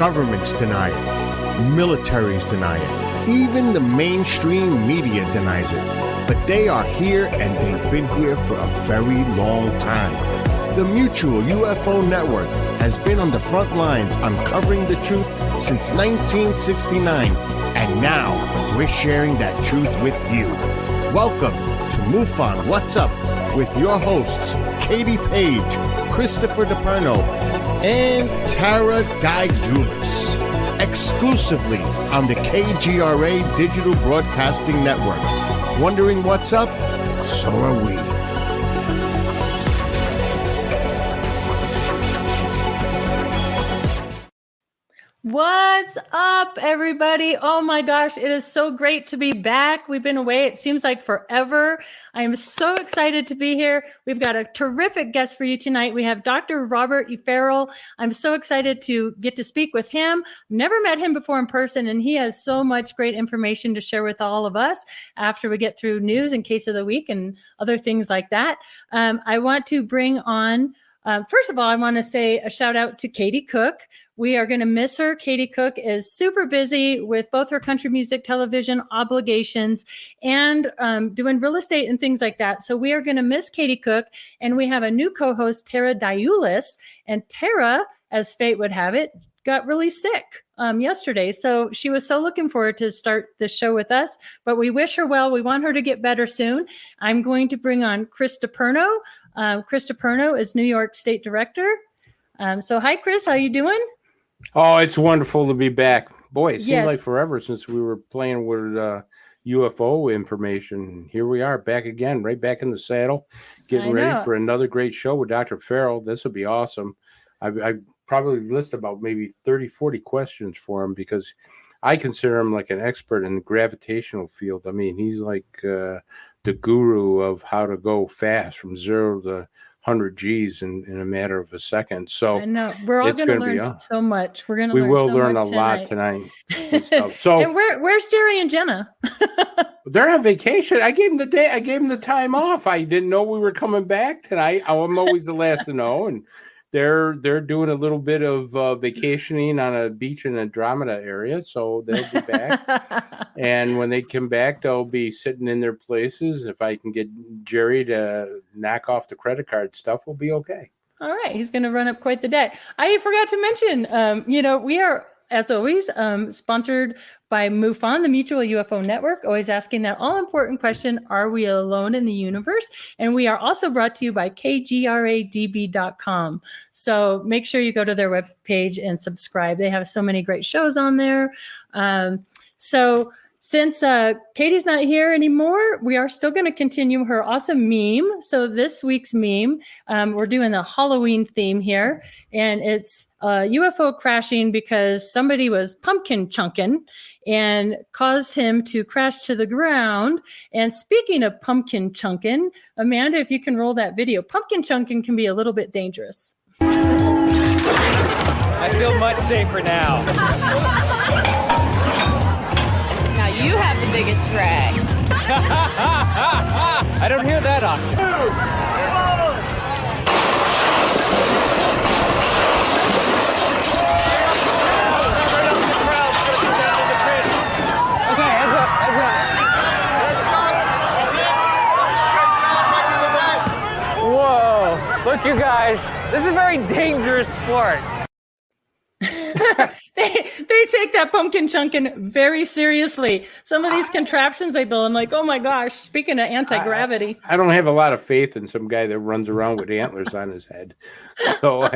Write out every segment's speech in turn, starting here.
Governments deny it. Militaries deny it. Even the mainstream media denies it. But they are here, and they've been here for a very long time. The Mutual UFO Network has been on the front lines uncovering the truth since 1969, and now we're sharing that truth with you. Welcome to MUFON What's Up with your hosts, Katie Page, Christopher DePerno, and Tara Diulis, exclusively on the KGRA Digital Broadcasting Network. Wondering what's up? So are we. What's up, everybody? Oh my gosh, it is so great to be back. We've been away, it seems like forever. I am so excited to be here. We've got a terrific guest for you tonight. We have Dr. Robert E. Farrell. I'm so excited to get to speak with him. Never met him before in person, and he has so much great information to share with all of us after we get through news and case of the week and other things like that. I want to bring on first of all, I want to say a shout out to Katie Cook. We are going to miss her. Katie Cook is super busy with both her country music television obligations and doing real estate and things like that. So we are going to miss Katie Cook. And we have a new co-host, Tara Diulis. And Tara, as fate would have it, got really sick yesterday. So she was so looking forward to start the show with us, but we wish her well. We want her to get better soon. I'm going to bring on Chris DePerno. Chris DePerno is New York State Director. So hi, Chris, how you doing? Oh, it's wonderful to be back. Boy, it seems like forever since we were playing with UFO information. Here we are back again, right back in the saddle, getting ready for another great show with Dr. Farrell. This will be awesome. I probably list about maybe 30, 40 questions for him because I consider him like an expert in the gravitational field. I mean, he's like the guru of how to go fast from 0 to 100 G's in a matter of a second. So I know we're all going to learn so much. We're going to learn a lot tonight. So and where's Jerry and Jenna? They're on vacation. I gave them the time off. I didn't know we were coming back tonight. I'm always the last to know, and they're doing a little bit of vacationing on a beach in Andromeda area, so they'll be back. And when they come back, they'll be sitting in their places. If I can get Jerry to knock off the credit card stuff, we'll be okay. All right, he's going to run up quite the debt. I forgot to mention, we are, as always, sponsored by MUFON, the Mutual UFO Network, always asking that all-important question, are we alone in the universe? And we are also brought to you by kgradb.com. So make sure you go to their webpage and subscribe. They have so many great shows on there. Since Katie's not here anymore, we are still going to continue her awesome meme. So this week's meme, we're doing a Halloween theme here, and it's UFO crashing because somebody was pumpkin chunking and caused him to crash to the ground. And speaking of pumpkin chunking, Amanda, if you can roll that video, pumpkin chunking can be a little bit dangerous. I feel much safer now. You have the biggest drag. I don't hear that often. Whoa, look you guys. This is a very dangerous sport. They take that pumpkin chunking very seriously. Some of these contraptions they build, I'm like, oh my gosh, speaking of anti-gravity. I don't have a lot of faith in some guy that runs around with antlers on his head. So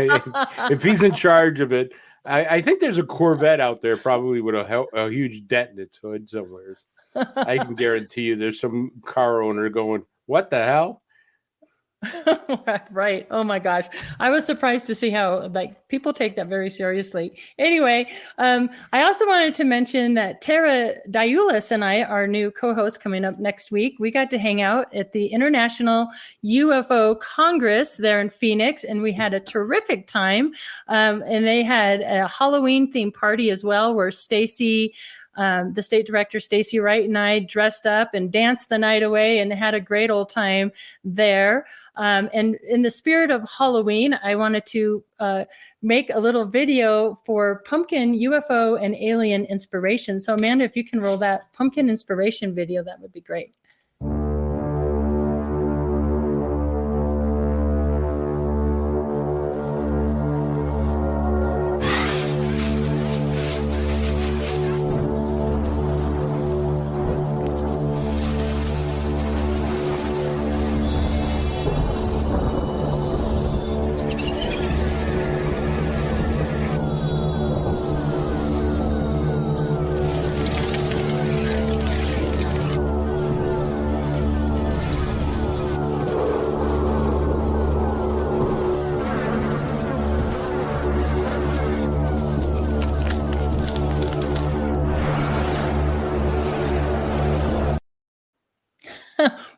if he's in charge of it, I think there's a Corvette out there probably with a huge dent in its hood somewhere. I can guarantee you there's some car owner going, what the hell? Right. Oh my gosh. I was surprised to see how people take that very seriously. Anyway, I also wanted to mention that Tara Diulis and I, our new co-host coming up next week, we got to hang out at the International UFO Congress there in Phoenix, and we had a terrific time. And they had a Halloween themed party as well, where Stacy The state director, Stacy Wright, and I dressed up and danced the night away and had a great old time there. And in the spirit of Halloween, I wanted to make a little video for pumpkin, UFO, and alien inspiration. So Amanda, if you can roll that pumpkin inspiration video, that would be great.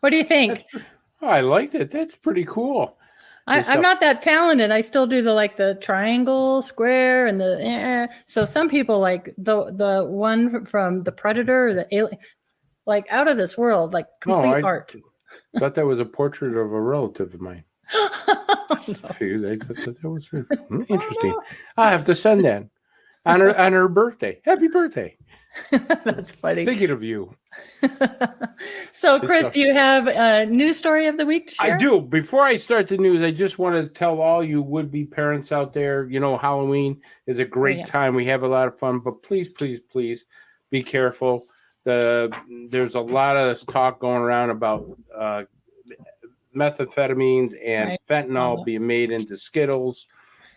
What do you think? I liked it. That's pretty cool. I'm not that talented. I still do the triangle, square, and the. So some people like the one from the Predator, the alien, like out of this world, like complete art. Thought that was a portrait of a relative of mine. That was interesting. I have to send that on her birthday. Happy birthday! That's funny. Thinking of you. So, Chris, do you have a news story of the week to share? I do. Before I start the news, I just want to tell all you would-be parents out there, Halloween is a great time. We have a lot of fun, but please, please, please be careful. There's a lot of talk going around about methamphetamines and fentanyl being made into Skittles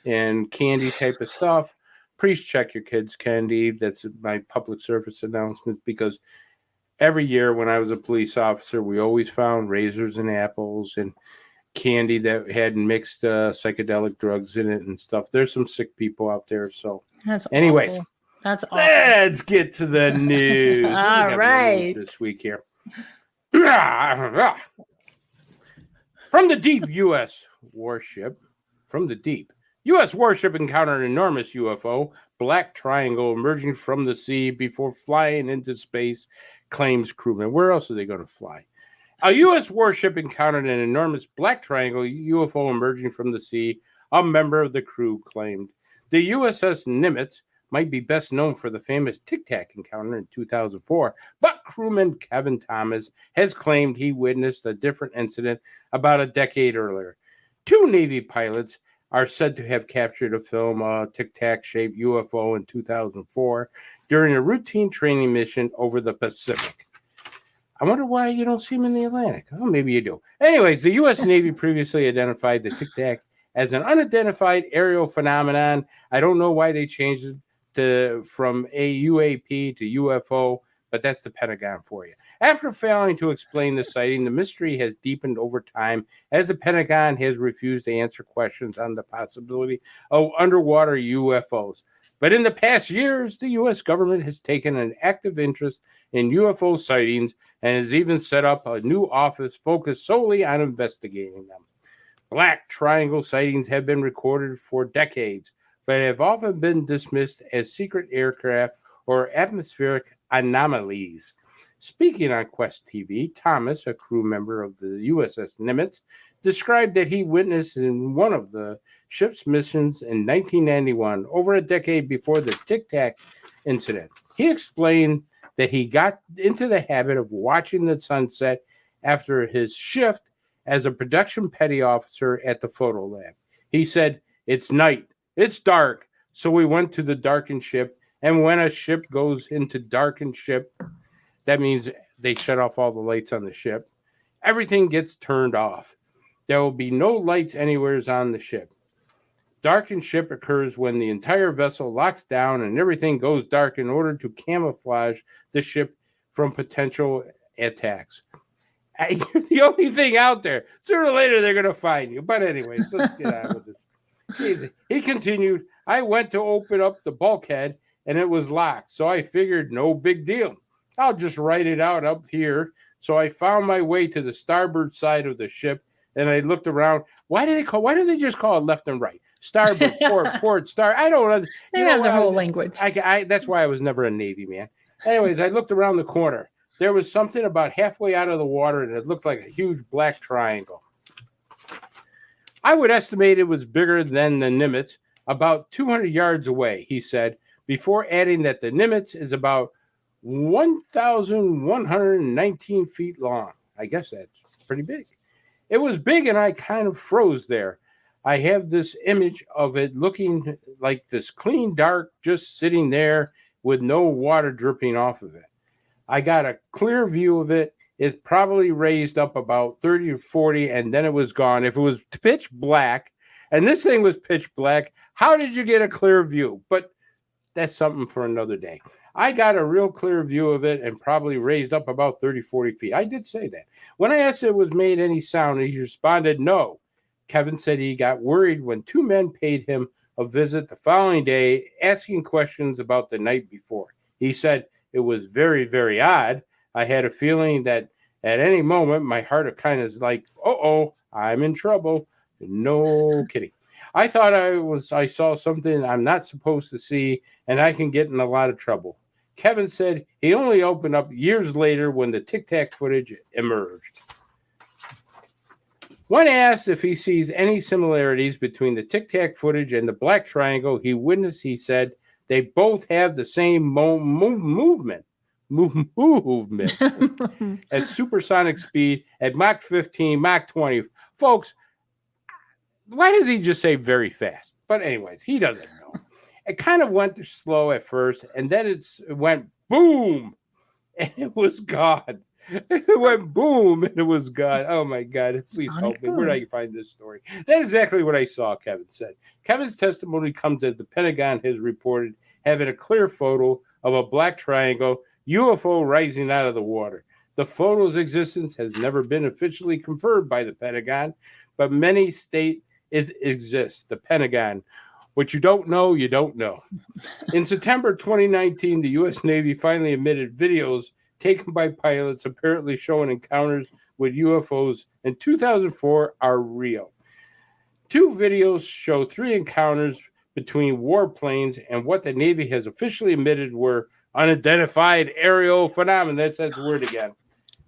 and candy type of stuff. Please check your kids' candy. That's my public service announcement, because every year when I was a police officer, we always found razors and apples and candy that had mixed psychedelic drugs in it and stuff. There's some sick people out there. So anyways, awful. That's awful. Let's get to the news. All right. This week here. From the deep, U.S. warship. From the deep. U.S. warship encountered an enormous UFO, black triangle emerging from the sea before flying into space, claims crewman. Where else are they going to fly? A U.S. warship encountered an enormous black triangle UFO emerging from the sea, a member of the crew claimed. The USS Nimitz might be best known for the famous Tic Tac encounter in 2004, but crewman Kevin Thomas has claimed he witnessed a different incident about a decade earlier. Two Navy pilots are said to have captured a film, Tic Tac-shaped UFO in 2004 during a routine training mission over the Pacific. I wonder why you don't see them in the Atlantic. Oh, maybe you do. Anyways, the U.S. Navy previously identified the Tic Tac as an unidentified aerial phenomenon. I don't know why they changed it from a UAP to UFO, but that's the Pentagon for you. After failing to explain the sighting, the mystery has deepened over time as the Pentagon has refused to answer questions on the possibility of underwater UFOs. But in the past years, the U.S. government has taken an active interest in UFO sightings and has even set up a new office focused solely on investigating them. Black triangle sightings have been recorded for decades, but have often been dismissed as secret aircraft or atmospheric anomalies. Speaking on Quest TV, Thomas, a crew member of the USS Nimitz, described that he witnessed in one of the ship's missions in 1991, over a decade before the Tic Tac incident. He explained that he got into the habit of watching the sunset after his shift as a production petty officer at the photo lab. He said, "It's night, it's dark, so we went to the darkened ship, and when a ship goes into darkened ship, that means they shut off all the lights on the ship. Everything gets turned off. There will be no lights anywhere on the ship. Darkened ship occurs when the entire vessel locks down and everything goes dark in order to camouflage the ship from potential attacks. You're the only thing out there. Sooner or later, they're going to find you. But anyways, let's get on with this." He continued, "I went to open up the bulkhead and it was locked. So I figured no big deal. I'll just write it out up here. So I found my way to the starboard side of the ship and I looked around. Why do they just call it left and right? Starboard, port, star. I don't know. They have their whole language. That's why I was never a Navy man. Anyways, I looked around the corner. There was something about halfway out of the water, and it looked like a huge black triangle. I would estimate it was bigger than the Nimitz, about 200 yards away, he said, before adding that the Nimitz is about 1,119 feet long. I guess that's pretty big. It was big, and I kind of froze there. I have this image of it looking like this clean, dark, just sitting there with no water dripping off of it. I got a clear view of it. It probably raised up about 30 or 40, and then it was gone. If it was pitch black, and this thing was pitch black, how did you get a clear view? But that's something for another day. I got a real clear view of it and probably raised up about 30, 40 feet. I did say that. When I asked if it was made any sound, he responded, no. Kevin said he got worried when two men paid him a visit the following day, asking questions about the night before. He said it was very, very odd. I had a feeling that at any moment, my heart kind of is like, uh-oh, I'm in trouble. No kidding. I thought I saw something I'm not supposed to see, and I can get in a lot of trouble. Kevin said he only opened up years later when the Tic Tac footage emerged. When asked if he sees any similarities between the Tic Tac footage and the black triangle he witnessed, he said they both have the same movement at supersonic speed at Mach 15, Mach 20. Folks, why does he just say very fast? But anyways, he doesn't know. It kind of went slow at first, and then it went boom, and it was gone. It went boom, and it was gone. Oh, my God. Please help me. Where did I find this story? That's exactly what I saw, Kevin said. Kevin's testimony comes as the Pentagon has reported having a clear photo of a black triangle UFO rising out of the water. The photo's existence has never been officially confirmed by the Pentagon, but many state it exists. The Pentagon. What you don't know, you don't know. In September 2019, the U.S. Navy finally admitted videos taken by pilots apparently showing encounters with UFOs in 2004 are real. Two videos show three encounters between warplanes and what the Navy has officially admitted were unidentified aerial phenomena. That's the word again.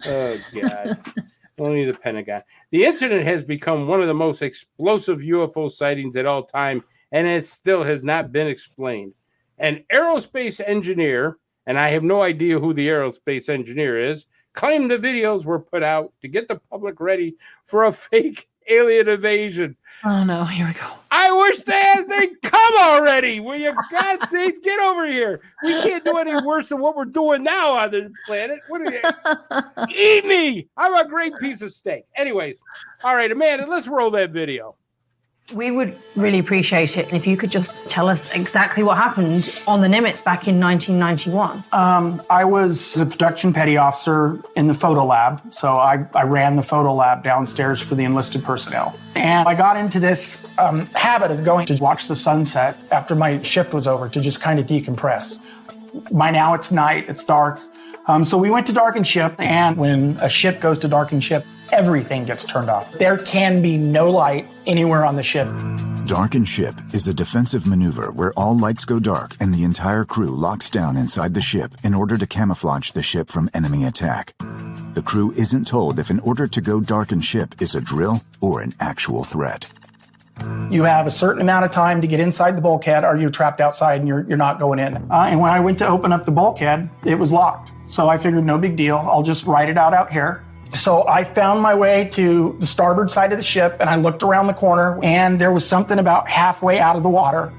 Oh, God. Only the Pentagon. The incident has become one of the most explosive UFO sightings at all time, and it still has not been explained. An aerospace engineer, and I have no idea who the aerospace engineer is, claimed the videos were put out to get the public ready for a fake alien invasion. Oh, no. Here we go. I wish they'd come already. Will you, God's sakes, get over here. We can't do any worse than what we're doing now on this planet. What are you? Eat me. I'm a great piece of steak. Anyways, all right, Amanda, let's roll that video. We would really appreciate it if you could just tell us exactly what happened on the Nimitz back in 1991. I was a production petty officer in the photo lab, so I ran the photo lab downstairs for the enlisted personnel. And I got into this habit of going to watch the sunset after my shift was over to just kind of decompress. By now it's night, it's dark. So we went to darken ship, and when a ship goes to darken ship, everything gets turned off. There can be no light anywhere on the ship. Darken ship is a defensive maneuver where all lights go dark and the entire crew locks down inside the ship in order to camouflage the ship from enemy attack. The crew isn't told if an order to go darken ship is a drill or an actual threat. You have a certain amount of time to get inside the bulkhead, or you're trapped outside and you're not going in. And when I went to open up the bulkhead, it was locked. So I figured no big deal. I'll just write it out here. So I found my way to the starboard side of the ship, and I looked around the corner, and there was something about halfway out of the water.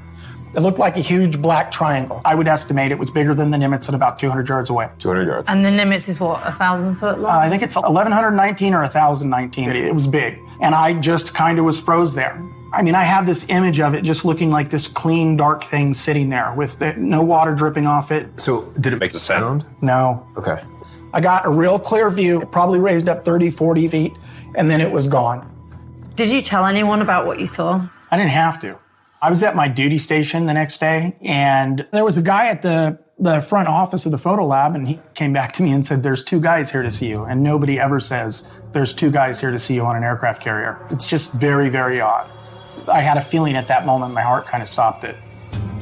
It looked like a huge black triangle. I would estimate it was bigger than the Nimitz at about 200 yards away. 200 yards. And the Nimitz is what, 1,000 foot long? I think it's 1,119 or 1,019. It was big. And I just kind of was froze there. I mean, I have this image of it just looking like this clean, dark thing sitting there with no water dripping off it. So did it make a sound? No. Okay. I got a real clear view. It probably raised up 30, 40 feet, and then it was gone. Did you tell anyone about what you saw? I didn't have to. I was at my duty station the next day, and there was a guy at the front office of the photo lab, and he came back to me and said, "There's two guys here to see you." And nobody ever says, "There's two guys here to see you on an aircraft carrier." It's just very, very odd. I had a feeling at that moment, my heart kind of stopped that,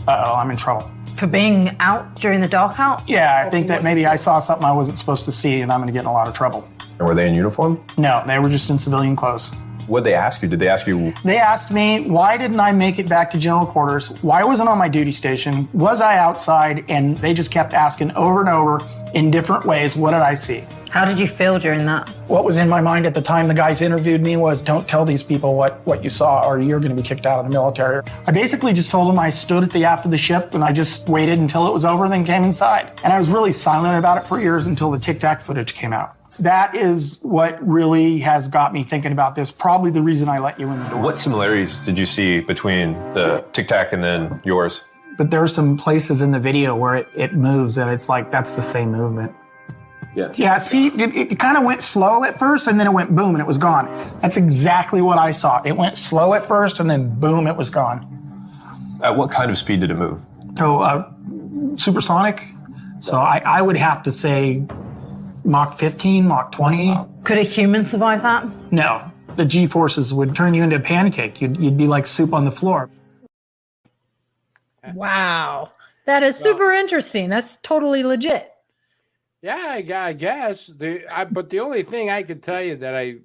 uh-oh, I'm in trouble. For being out during the dark out? Yeah, I think that maybe I saw something I wasn't supposed to see and I'm going to get in a lot of trouble. And were they in uniform? No, they were just in civilian clothes. What'd they ask you? Did they ask you? They asked me, why didn't I make it back to general quarters? Why wasn't I on my duty station? Was I outside? And they just kept asking over and over in different ways, what did I see? How did you feel during that? What was in my mind at the time the guys interviewed me was, don't tell these people what you saw or you're going to be kicked out of the military. I basically just told them I stood at the aft of the ship and I just waited until it was over and then came inside. And I was really silent about it for years until the Tic Tac footage came out. That is what really has got me thinking about this. Probably the reason I let you in the door. What similarities did you see between the Tic Tac and then yours? But there are some places in the video where it moves and it's like, that's the same movement. Yeah, see, it kind of went slow at first and then it went boom and it was gone. That's exactly what I saw. It went slow at first and then boom, it was gone. At what kind of speed did it move? So, supersonic. So I would have to say Mach 15, Mach 20. Could a human survive that? No, the G-forces would turn you into a pancake. You'd be like soup on the floor. Wow. That is super interesting. That's totally legit. Yeah, I guess. But the only thing I could tell you that I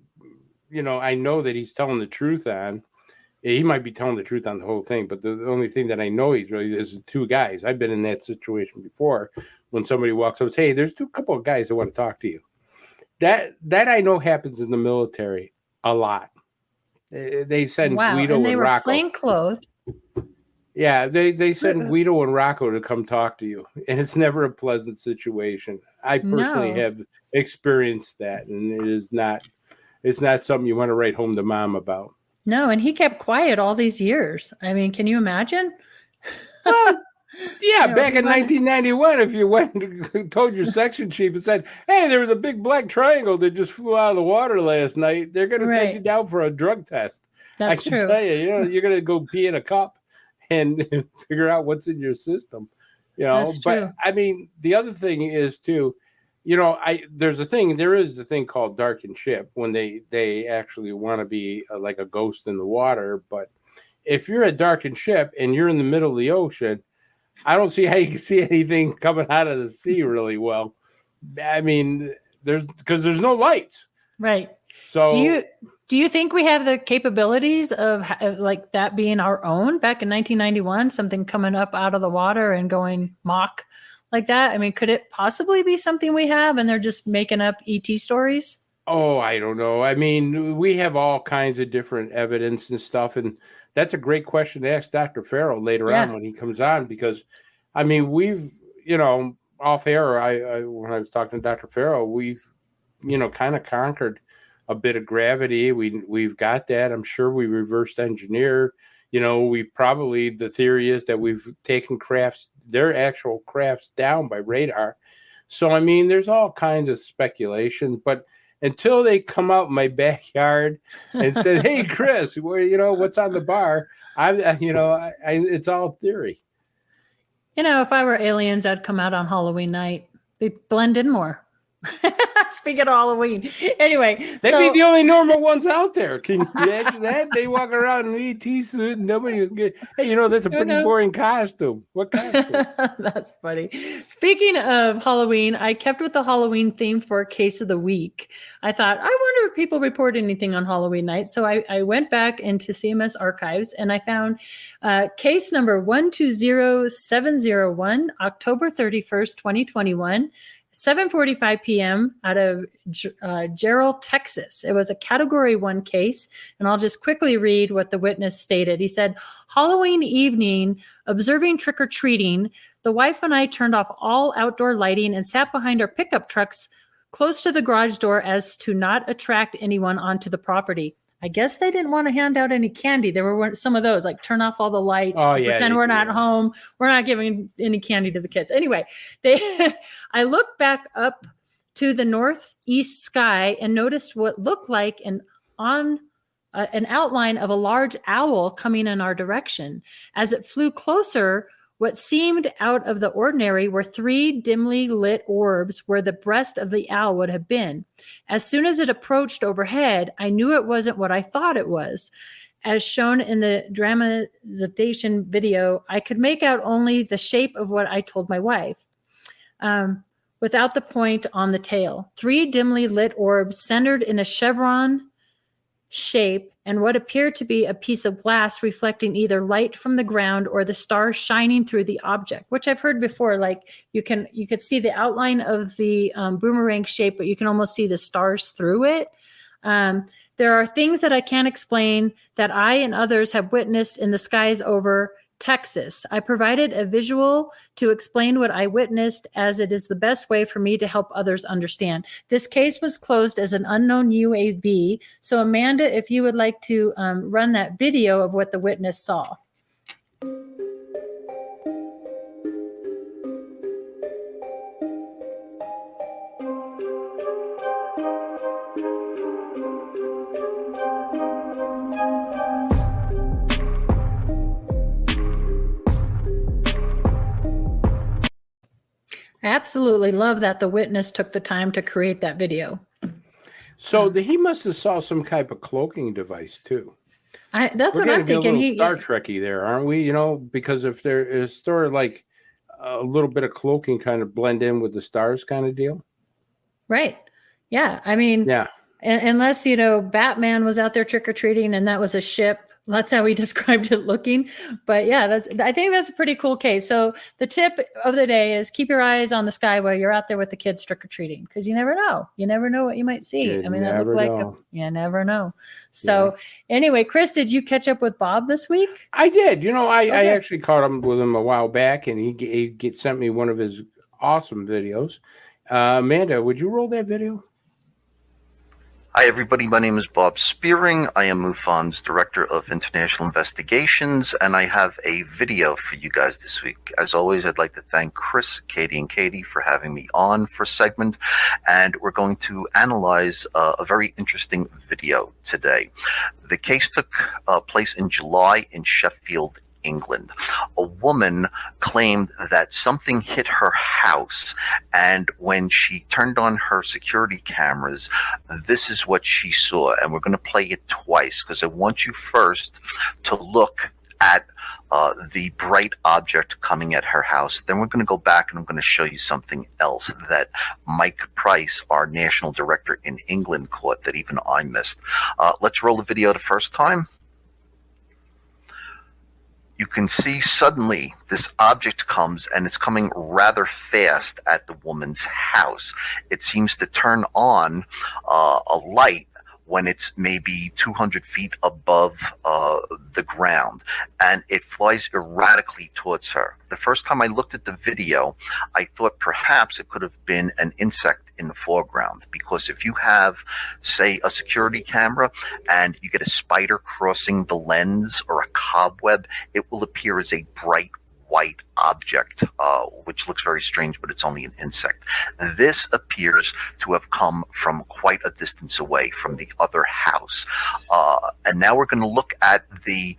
know that he's telling the truth on, he might be telling the truth on the whole thing, but the only thing that I know he's really is the two guys. I've been in that situation before when somebody walks up and says, hey, there's a couple of guys that want to talk to you. That I know happens in the military a lot. They send Guido and they were Rocco. Plainclothed. Yeah, they send Guido and Rocco to come talk to you, and it's never a pleasant situation. I personally have experienced that, and it's not something you want to write home to mom about. No, and he kept quiet all these years. I mean, can you imagine? Yeah, back in 1991, if you went and told your section chief and said, hey, there was a big black triangle that just flew out of the water last night, they're going to take you down for a drug test. That's true. I can tell you, you're going to go pee in a cup and figure out what's in your system. That's but true. I mean, the other thing is too, there is the thing called darkened ship when they actually want to be like a ghost in the water. But if you're a darkened ship and you're in the middle of the ocean, I don't see how you can see anything coming out of the sea really well. I mean, because there's no lights. Right. So do you think we have the capabilities of like that being our own back in 1991, something coming up out of the water and going Mach like that? I mean, could it possibly be something we have and they're just making up ET stories? Oh, I don't know. I mean, we have all kinds of different evidence and stuff. And that's a great question to ask Dr. Farrell later on when he comes on, because I mean, we've, off air, I when I was talking to Dr. Farrell, we've, kind of conquered a bit of gravity. We've got that. I'm sure we reversed engineer. The theory is that we've taken their actual crafts down by radar. So, I mean, there's all kinds of speculation, but until they come out in my backyard and say, hey, Chris, what's on the bar? It's all theory. If I were aliens, I'd come out on Halloween night. They'd blend in more. Speaking of Halloween. Anyway. They'd be the only normal ones out there. Can you imagine that? They walk around in an ET suit and nobody will get, hey, that's a pretty boring costume. What costume? That's funny. Speaking of Halloween, I kept with the Halloween theme for Case of the Week. I thought, I wonder if people report anything on Halloween night. So I went back into CMS archives and I found case number 120701, October 31st, 2021. 7:45 p.m. out of Gerald, Texas. It was a Category 1 case, and I'll just quickly read what the witness stated. He said, Halloween evening, observing trick-or-treating, the wife and I turned off all outdoor lighting and sat behind our pickup trucks close to the garage door as to not attract anyone onto the property. I guess they didn't want to hand out any candy. There were some of those, like turn off all the lights, pretend we're not home. We're not giving any candy to the kids. Anyway, I looked back up to the northeast sky and noticed what looked like an outline of a large owl coming in our direction. As it flew closer, what seemed out of the ordinary were 3 dimly lit orbs where the breast of the owl would have been. As soon as it approached overhead, I knew it wasn't what I thought it was. As shown in the dramatization video, I could make out only the shape of what I told my wife, without the point on the tail. 3 dimly lit orbs centered in a chevron shape and what appeared to be a piece of glass reflecting either light from the ground or the stars shining through the object, which I've heard before. Like you could see the outline of the boomerang shape, but you can almost see the stars through it. There are things that I can't explain that I and others have witnessed in the skies over Texas. I provided a visual to explain what I witnessed, as it is the best way for me to help others understand. This case was closed as an unknown UAV. So Amanda, if you would like to run that video of what the witness saw. I absolutely love that the witness took the time to create that video. So he must have saw some type of cloaking device too. That's what I'm thinking. A little Star Trekky there, aren't we? You know, because if there is sort of like a little bit of cloaking, kind of blend in with the stars, kind of deal. Right. Yeah. I mean, yeah. Unless, Batman was out there trick-or-treating and that was a ship. That's how he described it looking. But yeah, I think that's a pretty cool case. So the tip of the day is keep your eyes on the sky while you're out there with the kids trick-or-treating, because you never know. You never know what you might see. You never know. So anyway, Chris, did you catch up with Bob this week? I did. I actually caught up with him a while back, and he sent me one of his awesome videos. Amanda, would you roll that video? Hi, everybody. My name is Bob Spearing. I am MUFON's Director of International Investigations, and I have a video for you guys this week. As always, I'd like to thank Chris, Katie, and Katie for having me on for a segment, and we're going to analyze a very interesting video today. The case took place in July in Sheffield, England. A woman claimed that something hit her house, and when she turned on her security cameras, this is what she saw. And we're going to play it twice because I want you first to look at the bright object coming at her house. Then we're going to go back and I'm going to show you something else that Mike Price, our national director in England, caught that even I missed. Let's roll the video the first time. You can see suddenly this object comes, and it's coming rather fast at the woman's house. It seems to turn on a light when it's maybe 200 feet above the ground, and it flies erratically towards her. The first time I looked at the video, I thought perhaps it could have been an insect in the foreground, because if you have, say, a security camera and you get a spider crossing the lens or a cobweb, it will appear as a bright white object, which looks very strange, but it's only an insect. This appears to have come from quite a distance away from the other house. And now we're going to look at the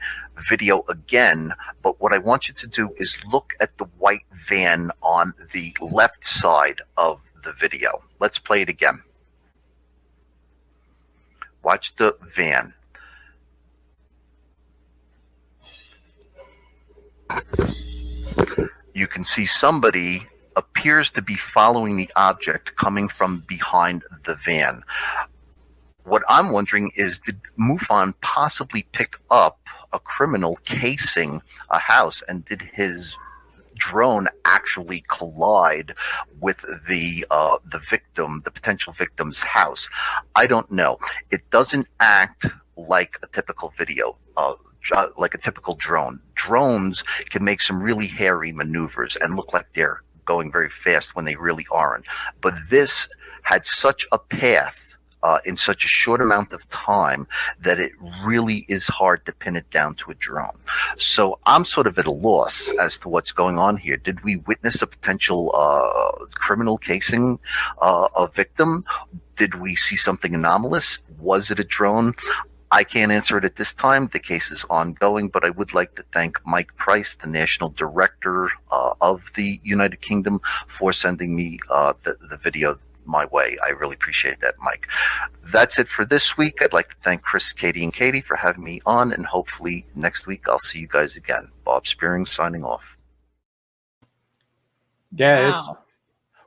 video again, but what I want you to do is look at the white van on the left side of the video. Let's play it again. Watch the van. You can see somebody appears to be following the object coming from behind the van. What I'm wondering is, did MUFON possibly pick up a criminal casing a house, and did his drone actually collide with the victim, the potential victim's house? I don't know. It doesn't act like a typical video, like a typical drone. Drones can make some really hairy maneuvers and look like they're going very fast when they really aren't. But this had such a path in such a short amount of time that it really is hard to pin it down to a drone. So I'm sort of at a loss as to what's going on here. Did we witness a potential criminal casing a victim? Did we see something anomalous? Was it a drone? I can't answer it at this time. The case is ongoing, but I would like to thank Mike Price, the National Director of the United Kingdom, for sending me the video my way. I really appreciate that, Mike. That's it for this week. I'd like to thank Chris, Katie, and Katie for having me on, and hopefully next week I'll see you guys again. Bob Spearing signing off. Yeah. Wow.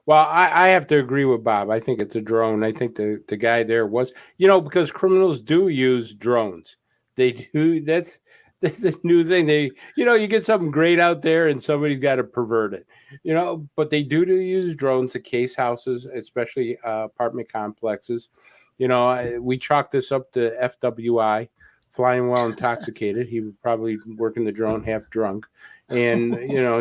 Well, I have to agree with Bob. I think it's a drone. I think the guy there was, because criminals do use drones. They do. That's a new thing. You get something great out there and somebody's got to pervert it, but they do use drones to case houses, especially apartment complexes. We chalk this up to FWI, flying while intoxicated. He was probably working the drone half drunk and,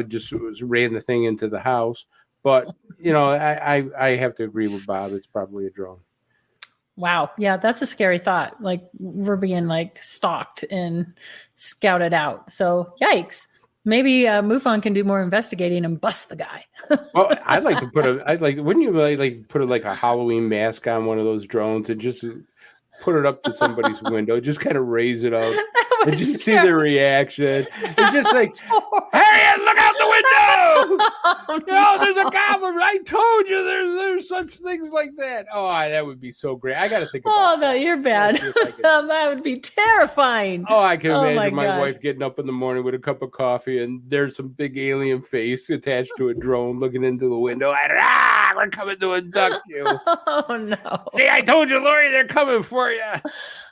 just ran the thing into the house. But, I have to agree with Bob. It's probably a drone. Wow. Yeah, that's a scary thought. Like we're being stalked and scouted out. So yikes. Maybe MUFON can do more investigating and bust the guy. Well, I'd like to wouldn't you like put a Halloween mask on one of those drones and just put it up to somebody's window, just kind of raise it up and just see their reaction. It's just like, Harriet, look out the window! No, there's a goblin. I told you there's such things like that. Oh, that would be so great. I got to think about Oh, no, you're bad. That would be terrifying. Oh, I can imagine my wife getting up in the morning with a cup of coffee and there's some big alien face attached to a drone looking into the window. And, we're coming to abduct you. Oh, no. See, I told you, Lori, they're coming for you.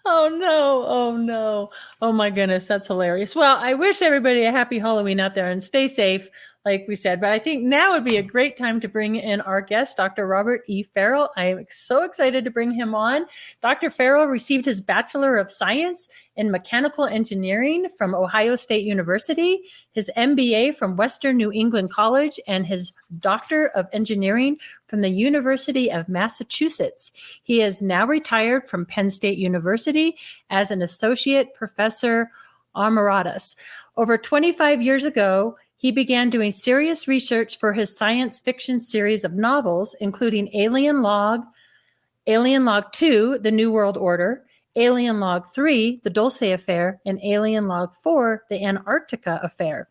Oh, no. Oh, no. Oh, my goodness. That's hilarious. Well, I wish everybody a happy Halloween out there and stay safe, like we said. But I think now would be a great time to bring in our guest, Dr. Robert E. Farrell. I am so excited to bring him on. Dr. Farrell received his Bachelor of Science in Mechanical Engineering from Ohio State University, his MBA from Western New England College, and his Doctor of Engineering from the University of Massachusetts. He is now retired from Penn State University as an associate professor emeritus. Over 25 years ago, he began doing serious research for his science fiction series of novels, including Alien Log 2, The New World Order, Alien Log 3, The Dulce Affair, and Alien Log 4, The Antarctica Affair.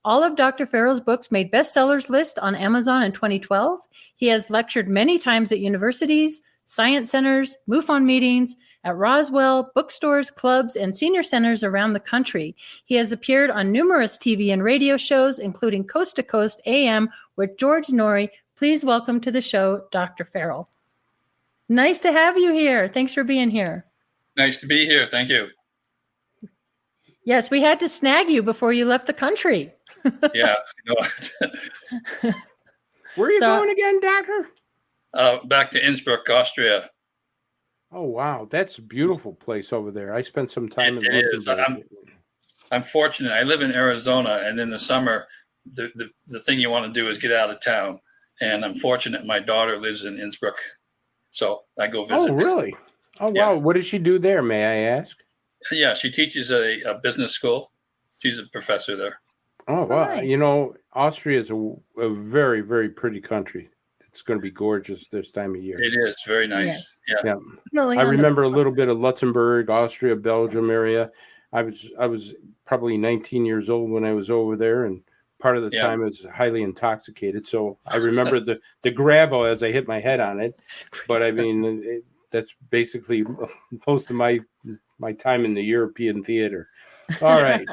All of Dr. Farrell's books made bestsellers list on Amazon in 2012. He has lectured many times at universities, science centers, MUFON meetings, at Roswell, bookstores, clubs, and senior centers around the country. He has appeared on numerous TV and radio shows, including Coast to Coast AM with George Norrie. Please welcome to the show, Dr. Farrell. Nice to have you here. Thanks for being here. Nice to be here. Thank you. Yes, we had to snag you before you left the country. Yeah. Where are you going again, Doctor? Back to Innsbruck, Austria. Oh, wow. That's a beautiful place over there. I spent some time in Luxembourg. I'm fortunate. I live in Arizona, and in the summer, the thing you want to do is get out of town. And I'm fortunate my daughter lives in Innsbruck, so I go visit. Oh, really? Oh, yeah. Wow. What does she do there, may I ask? Yeah, she teaches at a business school. She's a professor there. Oh, wow. Nice. Austria is a very, very pretty country. It's going to be gorgeous this time of year. It is very nice. Yeah. Really, I remember a little bit of Luxembourg, Austria, Belgium area. I was probably 19 years old when I was over there, and part of the time I was highly intoxicated. So I remember the gravel as I hit my head on it. But I mean, that's basically most of my time in the European theater. All right.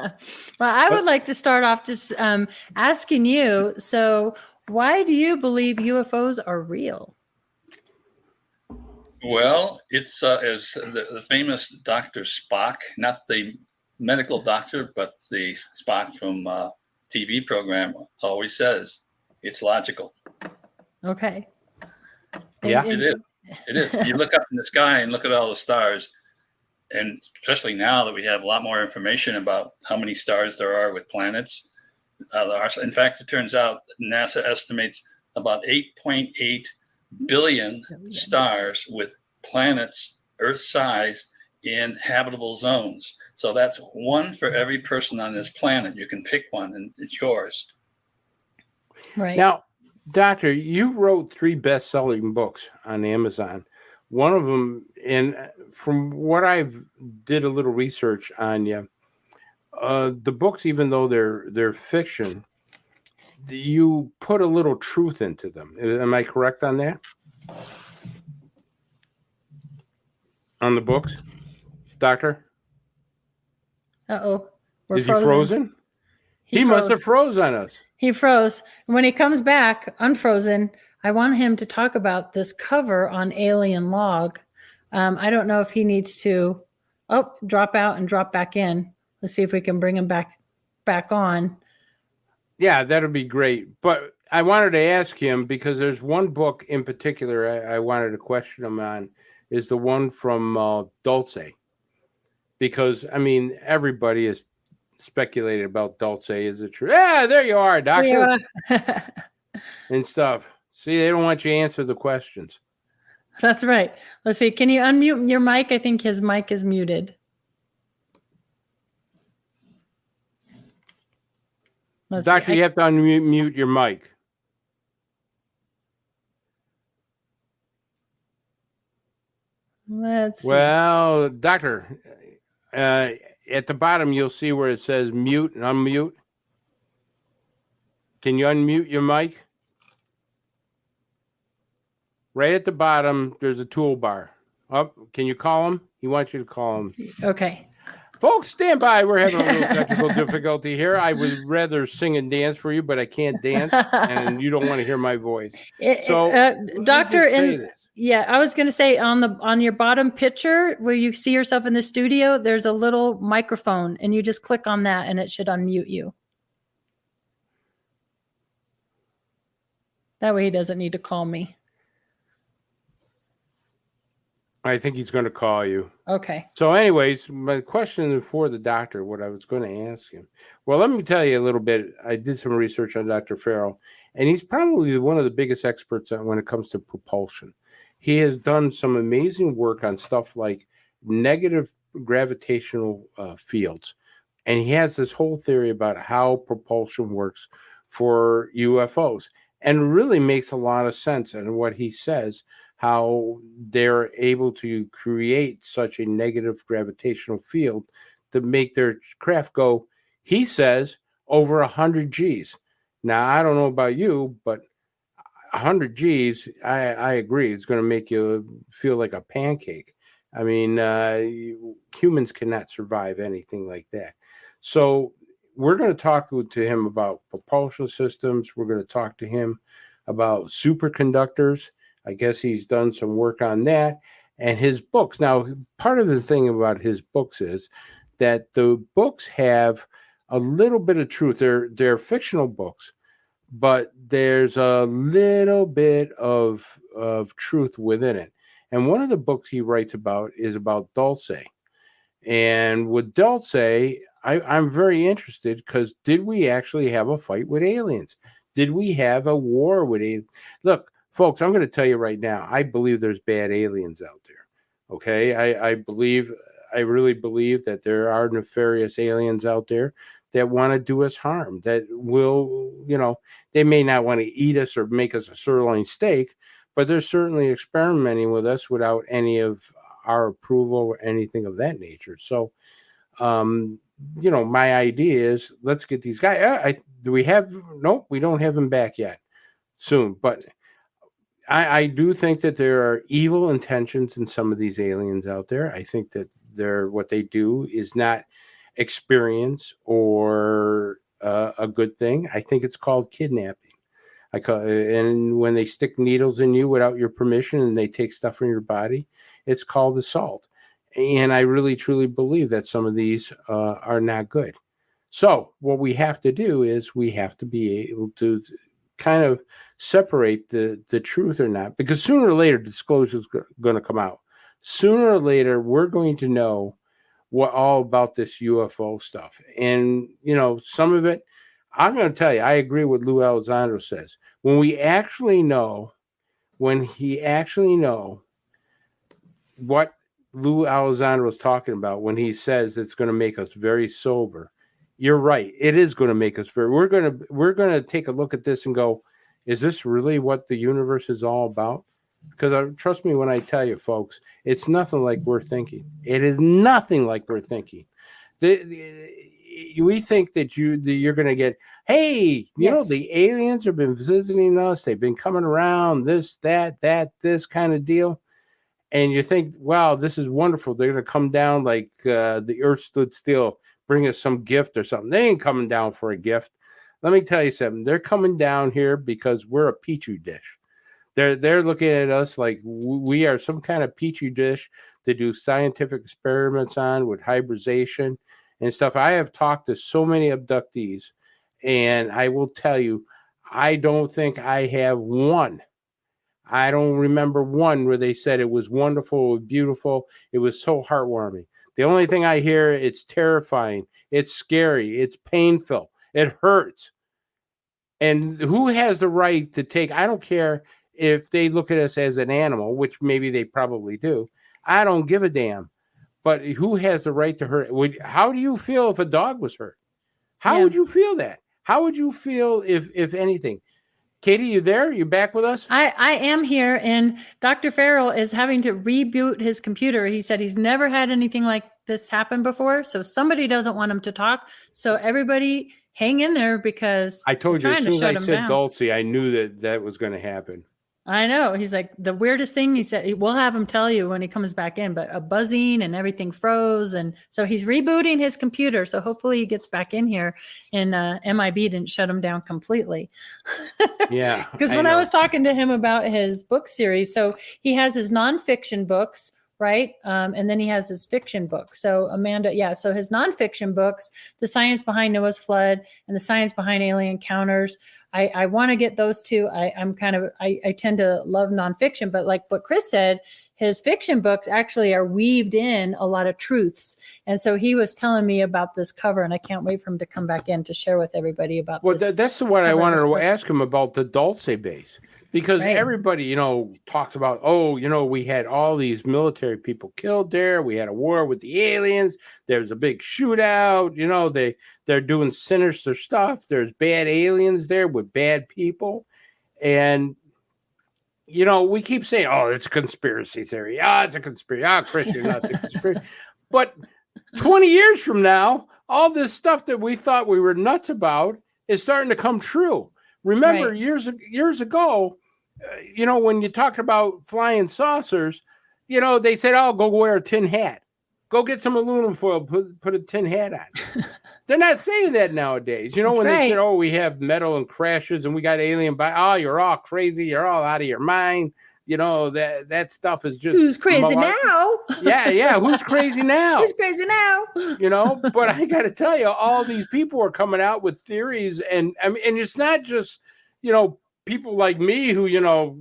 Well, I would like to start off just asking you, so why do you believe UFOs are real? Well, it's as the famous Dr. Spock, not the medical doctor, but the Spock from TV program always says, it's logical. Okay. Yeah, it is. It is. You look up in the sky and look at all the stars, and especially now that we have a lot more information about how many stars there are with planets. In fact, it turns out NASA estimates about 8.8 billion stars with planets Earth size in habitable zones. So that's one for every person on this planet. You can pick one and it's yours. Right. Now, Doctor, you wrote 3 best-selling books on Amazon. One of them, and from what I've did a little research on you, the books, even though they're fiction, you put a little truth into them. Am I correct on that? On the books, Doctor? Uh-oh. Is he frozen? He must have froze on us. He froze. When he comes back, unfrozen, I want him to talk about this cover on Alien Log. I don't know if he needs to drop out and drop back in. Let's see if we can bring him back on. Yeah, that'll be great. But I wanted to ask him because there's one book in particular I wanted to question him on, is the one from Dulce. Because, I mean, everybody is speculated about Dulce. Is it true? Yeah, there you are, Doctor. And stuff. See, they don't want you to answer the questions. That's right. Let's see. Can you unmute your mic? I think his mic is muted. Doctor, you have to unmute your mic. Let's see. Well, Doctor, at the bottom, you'll see where it says mute and unmute. Can you unmute your mic? Right at the bottom, there's a toolbar. Can you call him? He wants you to call him. Okay. Folks, stand by. We're having a little technical difficulty here. I would rather sing and dance for you, but I can't dance, and you don't want to hear my voice. Doctor, I was going to say on your bottom picture where you see yourself in the studio, there's a little microphone, and you just click on that, and it should unmute you. That way he doesn't need to call me. I think he's going to call you. Okay. So anyways, my question for the doctor, what I was going to ask him. Well, let me tell you a little bit. I did some research on Dr. Farrell, and he's probably one of the biggest experts when it comes to propulsion. He has done some amazing work on stuff like negative gravitational fields. And he has this whole theory about how propulsion works for UFOs, and really makes a lot of sense in what he says, how they're able to create such a negative gravitational field to make their craft go, he says, over 100 Gs. Now, I don't know about you, but 100 Gs, I agree, it's going to make you feel like a pancake. I mean, humans cannot survive anything like that. So we're going to talk to him about propulsion systems. We're going to talk to him about superconductors. I guess he's done some work on that, and his books. Now, part of the thing about his books is that the books have a little bit of truth. They're fictional books, but there's a little bit of truth within it. And one of the books he writes about is about Dulce. And with Dulce, I'm very interested because did we actually have a fight with aliens? Did we have a war with aliens? Look, folks, I'm going to tell you right now, I believe there's bad aliens out there. Okay? I really believe that there are nefarious aliens out there that want to do us harm, that will, they may not want to eat us or make us a sirloin steak, but they're certainly experimenting with us without any of our approval or anything of that nature. So, my idea is let's get these guys. Nope, we don't have them back yet. Soon. But I do think that there are evil intentions in some of these aliens out there. I think that what they do is not experience or a good thing. I think it's called kidnapping. And when they stick needles in you without your permission and they take stuff from your body, it's called assault. And I really, truly believe that some of these are not good. So what we have to do is we have to be able to kind of separate the truth or not, because sooner or later disclosure is going to come out. Sooner or later, we're going to know what all about this UFO stuff. And, some of it, I'm going to tell you, I agree with Lou Elizondo says. When he actually know what Lou Elizondo was talking about when he says it's going to make us very sober, you're right. It is going to make us we're going to take a look at this and go, is this really what the universe is all about? Because trust me when I tell you, folks, it's nothing like we're thinking. It is nothing like we're thinking. We think that you're going to get, hey, the aliens have been visiting us. They've been coming around, this kind of deal. And you think, wow, this is wonderful. They're going to come down like the earth stood still, bring us some gift or something. They ain't coming down for a gift. Let me tell you something. They're coming down here because we're a petri dish. They're looking at us like we are some kind of petri dish to do scientific experiments on with hybridization and stuff. I have talked to so many abductees, and I will tell you, I don't think I have one. I don't remember one where they said it was wonderful, it was beautiful, it was so heartwarming. The only thing I hear, it's terrifying, it's scary, it's painful, it hurts. And who has the right to take, I don't care if they look at us as an animal, which maybe they probably do. I don't give a damn. But who has the right to hurt? How do you feel if a dog was hurt? How would you feel that? How would you feel if anything? Katie, you there? You back with us? I am here, and Dr. Farrell is having to reboot his computer. He said he's never had anything like this happen before, so somebody doesn't want him to talk. So everybody hang in there, because I told you, as soon as I said Dulce, I knew that was going to happen. I know. He's like, the weirdest thing, he said, we'll have him tell you when he comes back in, but a buzzing and everything froze. And so he's rebooting his computer. So hopefully he gets back in here, and MIB didn't shut him down completely. Yeah. Because when I was talking to him about his book series, so he has his nonfiction books, right? And then he has his fiction book. So Amanda, so his nonfiction books, The Science Behind Noah's Flood and The Science Behind Alien Encounters, I want to get those two. I tend to love nonfiction, but like what Chris said, his fiction books actually are weaved in a lot of truths. And so he was telling me about this cover, and I can't wait for him to come back in to share with everybody about this. Well, that's what I wanted to ask him about, the Dulce base. Because everybody, talks about, we had all these military people killed there. We had a war with the aliens. There's a big shootout. They're doing sinister stuff. There's bad aliens there with bad people. And, we keep saying, it's a conspiracy theory. It's a conspiracy. Chris, you're nuts. It's a conspiracy. But 20 years from now, all this stuff that we thought we were nuts about is starting to come true. Remember, years ago, when you talked about flying saucers, they said, go wear a tin hat. Go get some aluminum foil, put a tin hat on. They're not saying that nowadays. When they said, we have metal and crashes and we got alien you're all crazy. You're all out of your mind. That stuff is just... Who's crazy now? Yeah. Who's crazy now? Who's crazy now? But I got to tell you, all these people are coming out with theories. And I mean, and it's not just, people like me who,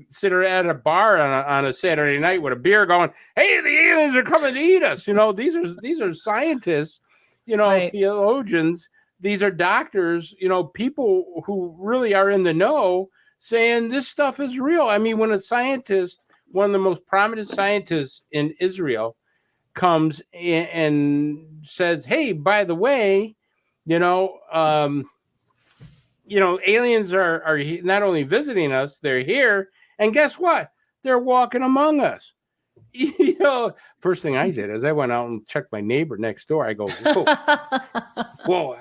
sit at a bar on a Saturday night with a beer going, hey, the aliens are coming to eat us. These are scientists, theologians. These are doctors, people who really are in the know, saying this stuff is real. I mean, when a scientist, one of the most prominent scientists in Israel, comes in and says, hey, by the way, aliens are not only visiting us, they're here. And guess what? They're walking among us. First thing I did is I went out and checked my neighbor next door. I go, whoa.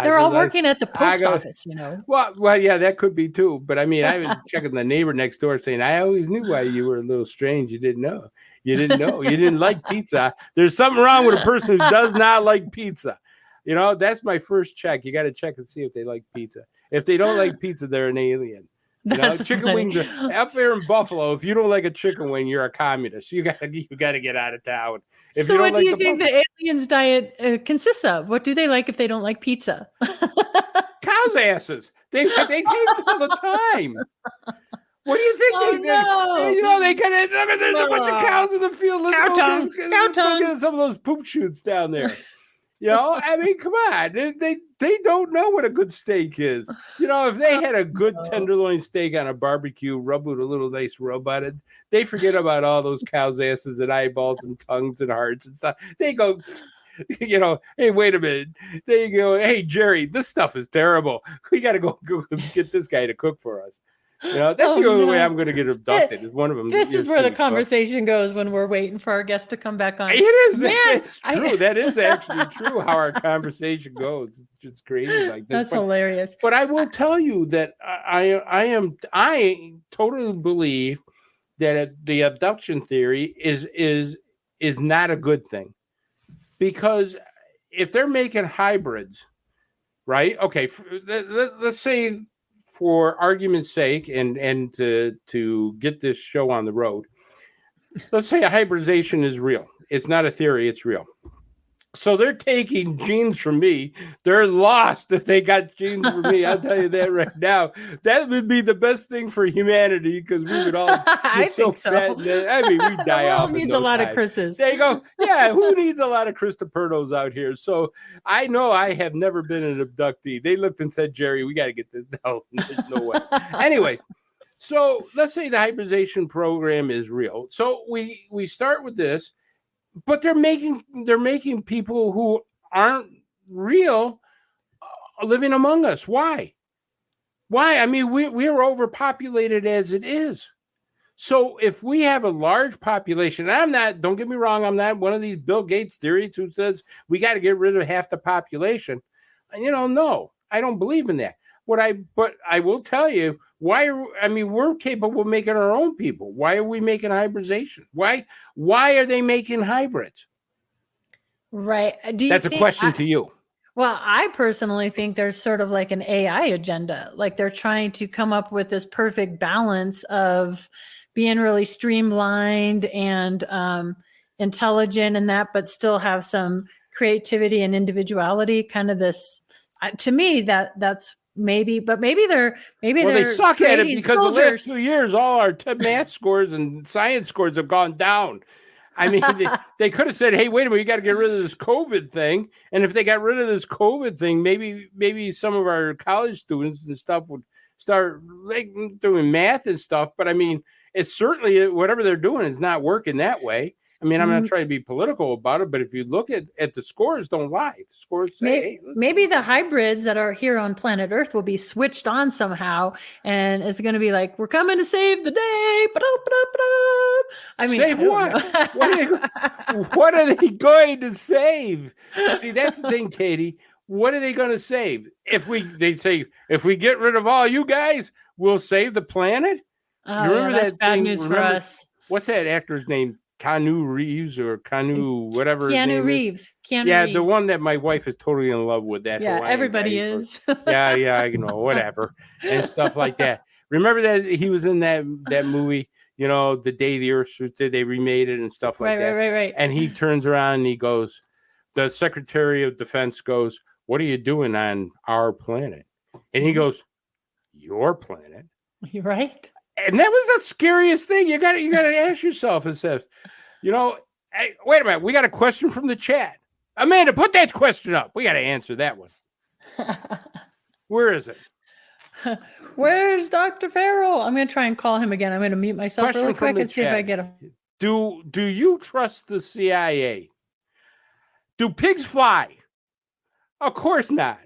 They're all working at the post office, Well, yeah, that could be too. But I mean, I was checking the neighbor next door saying, I always knew why you were a little strange. You didn't know. You didn't like pizza. There's something wrong with a person who does not like pizza. That's my first check. You got to check and see if they like pizza. If they don't like pizza, they're an alien. Chicken wings are up there in Buffalo. If you don't like a chicken wing, you're a communist. You got to get out of town. So what do you think the aliens' diet consists of? What do they like if they don't like pizza? Cows' asses. They take it all the time. What do you think they do? They kind of, there's a bunch of cows in the field. Let's go get some of those poop shoots down there. I mean, come on. They don't know what a good steak is. If they had a good tenderloin steak on a barbecue, rub with a little nice rub on it, they forget about all those cows' asses and eyeballs and tongues and hearts and stuff. They go, hey, wait a minute. They go, hey, Jerry, this stuff is terrible. We got to go get this guy to cook for us. That's the only way I'm going to get abducted. Is one of them. This is where the conversation goes when we're waiting for our guest to come back on. It is. That's true. That is actually true. How our conversation goes. It's just crazy like this. That's hilarious. But I will tell you that I totally believe that the abduction theory is not a good thing, because if they're making hybrids, right? Okay, let's say, for argument's sake, and to get this show on the road, let's say a hybridization is real. It's not a theory, it's real. So they're taking genes from me. They're lost if they got genes from me. I'll tell you that right now. That would be the best thing for humanity, because we would all get so fat. I mean, we'd die off. Needs a lot of Chris's. There you go. Yeah, who needs a lot of Christopherdos out here? So I know I have never been an abductee. They looked and said, Jerry, we got to get this. No, there's no way. Anyway, so let's say the hybridization program is real. So we start with this. But they're making people who aren't real living among us. Why? I mean, we're overpopulated as it is. So if we have a large population, don't get me wrong, I'm not one of these Bill Gates theories who says we got to get rid of half the population. No, I don't believe in that. But I will tell you, we're capable of making our own people. Why are we making hybridization? Why are they making hybrids? Right. That's a question to you. Well, I personally think there's sort of like an AI agenda. Like they're trying to come up with this perfect balance of being really streamlined and intelligent and that, but still have some creativity and individuality. Kind of this, to me, that's maybe they're they suck at it because soldiers. The last 2 years, all our math scores and science scores have gone down. I mean, they could have said, "Hey, wait a minute, you got to get rid of this COVID thing." And if they got rid of this COVID thing, maybe some of our college students and stuff would start like doing math and stuff. But I mean, it's certainly whatever they're doing is not working that way. I mean, I'm not trying to be political about it, but if you look at the scores, don't lie. The scores say, maybe the hybrids that are here on planet Earth will be switched on somehow, and it's going to be like, we're coming to save the day. I mean, save what? What are they going to save? See, that's the thing, Katie. What are they going to save? If we get rid of all you guys, we'll save the planet. Remember that's bad news for us. What's that actor's name? Keanu Reeves or whatever. Keanu Reeves. The one that my wife is totally in love with. That Hawaiian everybody is. Whatever and stuff like that. Remember that he was in that movie, The Day the Earth Stood Still. They remade it and stuff like that. Right. And he turns around and he goes, the Secretary of Defense goes, "What are you doing on our planet?" And he goes, "Your planet." You're right. And that was the scariest thing. You got to ask yourself, it says, hey, wait a minute. We got a question from the chat. Amanda, put that question up. We got to answer that one. Where is it? Where's Dr. Farrell? I'm going to try and call him again. I'm going to mute myself Question really quick and see chat. if I get him. Do you trust the CIA? Do pigs fly? Of course not.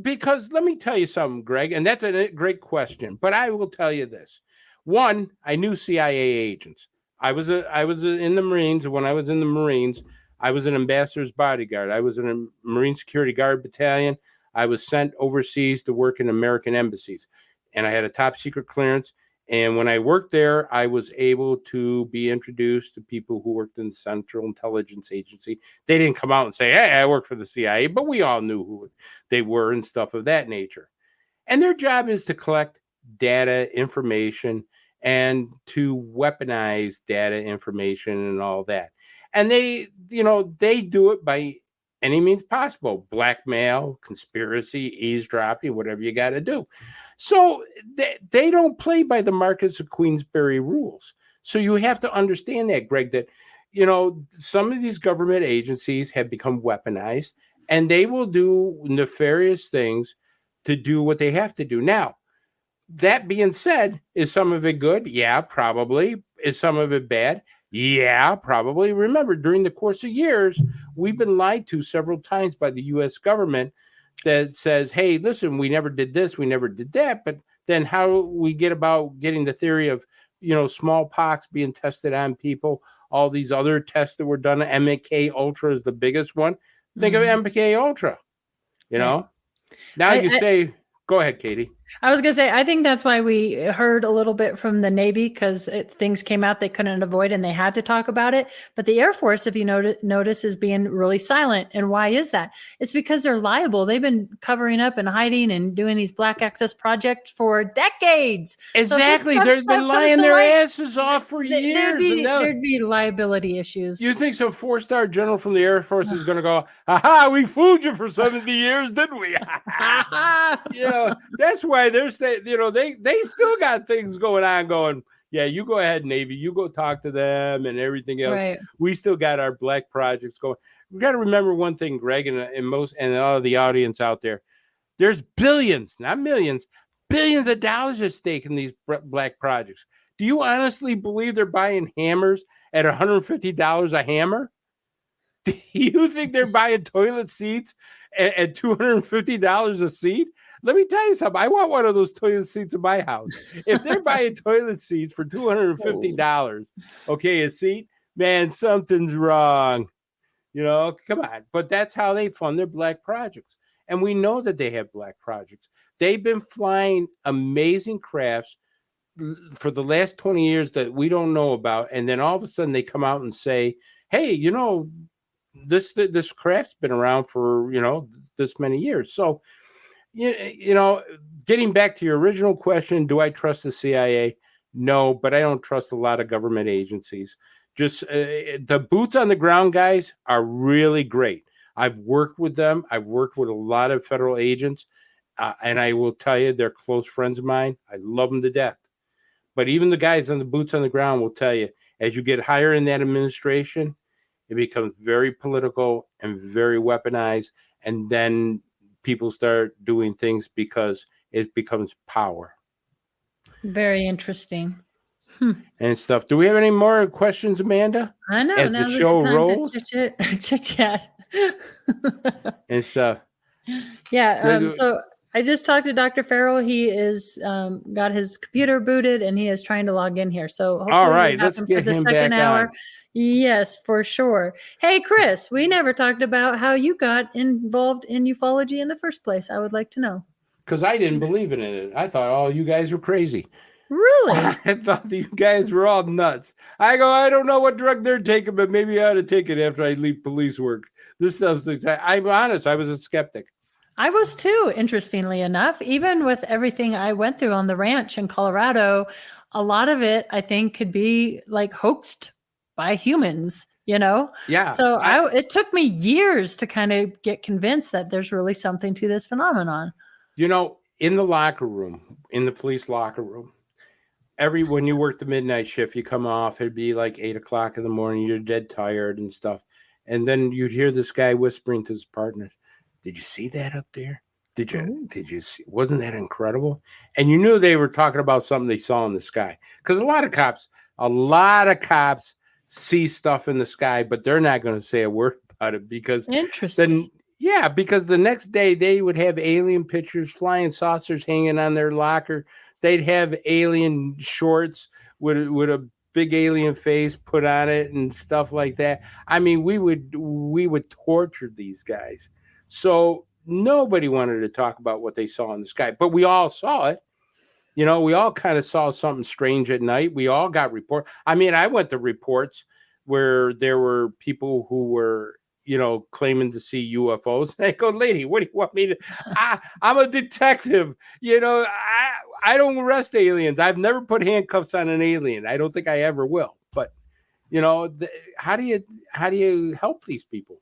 Because let me tell you something, Greg, and that's a great question. But I will tell you this. One, I knew CIA agents. I was in the Marines. When I was in the Marines, I was an ambassador's bodyguard. I was in a Marine Security Guard battalion. I was sent overseas to work in American embassies, and I had a top secret clearance. And when I worked there, I was able to be introduced to people who worked in the Central Intelligence Agency. They didn't come out and say, "Hey, I work for the CIA," but we all knew who they were and stuff of that nature. And their job is to collect data, information, and to weaponize data, information, and all that. And they do it by any means possible: blackmail, conspiracy, eavesdropping, whatever you got to do. So they don't play by the Marquess of Queensberry rules. So you have to understand that, Greg, that, some of these government agencies have become weaponized, and they will do nefarious things to do what they have to do. Now, that being said, is some of it good? Yeah, probably. Is some of it bad? Yeah, probably. Remember, during the course of years, we've been lied to several times by the U.S. government that says, "Hey, listen, we never did this, we never did that." But then how we get about getting the theory of, smallpox being tested on people, all these other tests that were done. MK Ultra is the biggest one. Think of MK Ultra, Now you say, go ahead, Katie. I was going to say, I think that's why we heard a little bit from the Navy, because things came out they couldn't avoid and they had to talk about it. But the Air Force, if you notice, is being really silent. And why is that? It's because they're liable. They've been covering up and hiding and doing these black access projects for decades. Exactly. So They've been lying their asses off for years. There'd be liability issues. You think some 4-star general from the Air Force is going to go, aha, we fooled you for 70 years, didn't we? That's why they're saying, they still got things going on going, yeah, you go ahead, Navy, you go talk to them and everything else. Right. We still got our black projects going. We got to remember one thing, Greg, and all of the audience out there. There's billions, not millions, billions of dollars at stake in these black projects. Do you honestly believe they're buying hammers at $150 a hammer? Do you think they're buying toilet seats at $250 a seat? Let me tell you something. I want one of those toilet seats in my house. If they're buying toilet seats for $250, okay, a seat, man, something's wrong. Come on. But that's how they fund their black projects. And we know that they have black projects. They've been flying amazing crafts for the last 20 years that we don't know about. And then all of a sudden they come out and say, hey, this craft's been around for, this many years. So, getting back to your original question, do I trust the CIA? No, but I don't trust a lot of government agencies. Just the boots on the ground guys are really great. I've worked with them. I've worked with a lot of federal agents, and I will tell you, they're close friends of mine. I love them to death. But even the guys on the boots on the ground will tell you, as you get higher in that administration, it becomes very political and very weaponized, and then people start doing things because it becomes power. Very interesting. And stuff. Do we have any more questions, Amanda? I know. As the show rolls, chit chat and stuff. Yeah. So I just talked to Dr. Farrell. He is got his computer booted and he is trying to log in here. So hopefully all right, let's get him back on. Yes, for sure. Hey, Chris, we never talked about how you got involved in ufology in the first place. I would like to know. Because I didn't believe in it. I thought all you guys were crazy. Really? I thought you guys were all nuts. I don't know what drug they're taking, but maybe I ought to take it after I leave police work. This stuff's I'm honest. I was a skeptic. I was too, interestingly enough. Even with everything I went through on the ranch in Colorado, a lot of it, I think, could be like hoaxed by humans, Yeah. So it took me years to kind of get convinced that there's really something to this phenomenon. In the locker room, in the police locker room, when you work the midnight shift, you come off, it'd be like 8:00 in the morning, you're dead tired and stuff. And then you'd hear this guy whispering to his partners, did you see that up there? Did you see? Wasn't that incredible? And you knew they were talking about something they saw in the sky. Because a lot of cops see stuff in the sky, but they're not going to say a word about it because because the next day they would have alien pictures, flying saucers hanging on their locker. They'd have alien shorts with a big alien face put on it and stuff like that. I mean, we would torture these guys. So nobody wanted to talk about what they saw in the sky, but we all saw it. We all kind of saw something strange at night. We all got reports. I mean, I went to reports where there were people who were, claiming to see UFOs. And I go, lady, what do you want me to? I'm a detective. I don't arrest aliens. I've never put handcuffs on an alien. I don't think I ever will. But, how do you help these people?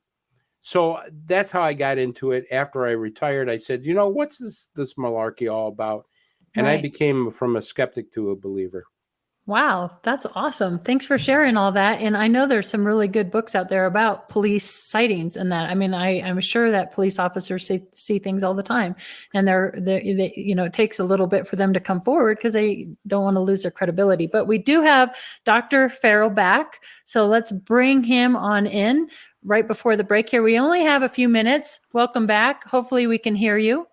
So that's how I got into it. After I retired, I said, what's this malarkey all about? And I became from a skeptic to a believer. Wow, that's awesome. Thanks for sharing all that. And I know there's some really good books out there about police sightings and that. I mean, I'm sure that police officers see things all the time, and they it takes a little bit for them to come forward because they don't want to lose their credibility. But we do have Dr. Farrell back, so let's bring him on in right before the break here. We only have a few minutes. Welcome back. Hopefully we can hear you.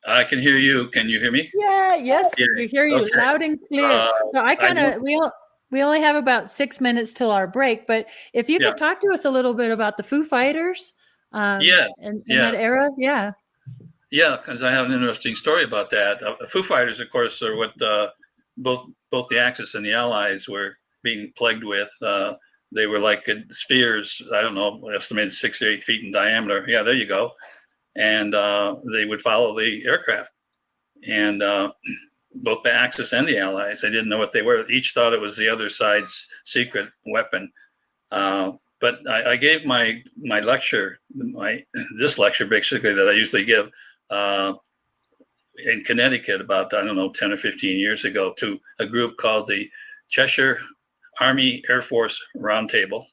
I can hear you. Can you hear me? Yes, we hear you loud and clear. So we only have about 6 minutes till our break, but if you could talk to us a little bit about the Foo Fighters, in that era, Yeah, because I have an interesting story about that. Foo Fighters, of course, are what both the Axis and the Allies were being plagued with. They were like spheres, I don't know, estimated 6 or 8 feet in diameter. Yeah, there you go. And they would follow the aircraft. And both the Axis and the Allies, they didn't know what they were. Each thought it was the other side's secret weapon. But I gave my lecture, this lecture basically that I usually give in Connecticut about, I don't know, 10 or 15 years ago to a group called the Cheshire Army Air Force Roundtable.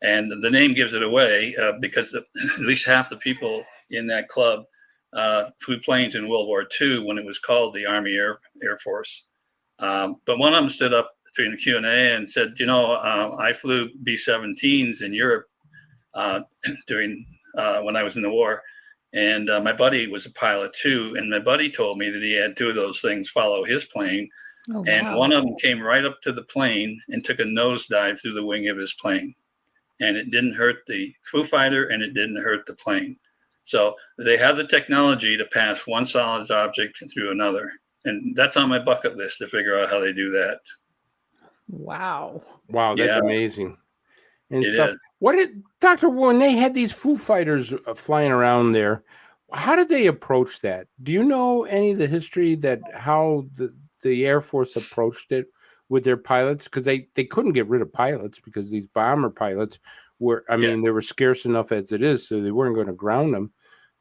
And the name gives it away because at least half the people in that club flew planes in World War II when it was called the Army Air Force. But one of them stood up during the Q&A and said, I flew B-17s in Europe during when I was in the war. And my buddy was a pilot too. And my buddy told me that he had 2 of those things follow his plane. Oh, wow. And one of them came right up to the plane and took a nosedive through the wing of his plane. And it didn't hurt the Foo Fighter and it didn't hurt the plane. So they have the technology to pass one solid object through another. And that's on my bucket list to figure out how they do that. Wow. Wow, that's amazing. And it stuff. Is. What did Dr. when they had these Foo Fighters flying around there, how did they approach that? Do you know any of the history that how the Air Force approached it with their pilots? Because they couldn't get rid of pilots because these bomber pilots were, I mean, they were scarce enough as it is, so they weren't going to ground them.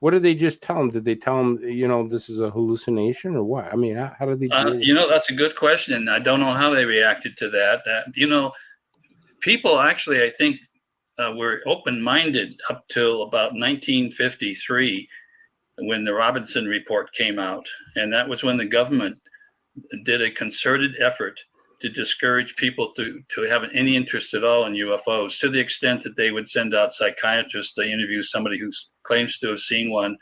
What did they just tell them? Did they tell them, this is a hallucination or what? I mean, how did they do that's a good question. I don't know how they reacted to that. People actually, I think, were open-minded up till about 1953 when the Robinson Report came out. And that was when the government did a concerted effort to discourage people to have any interest at all in UFOs, to the extent that they would send out psychiatrists to interview somebody who claims to have seen one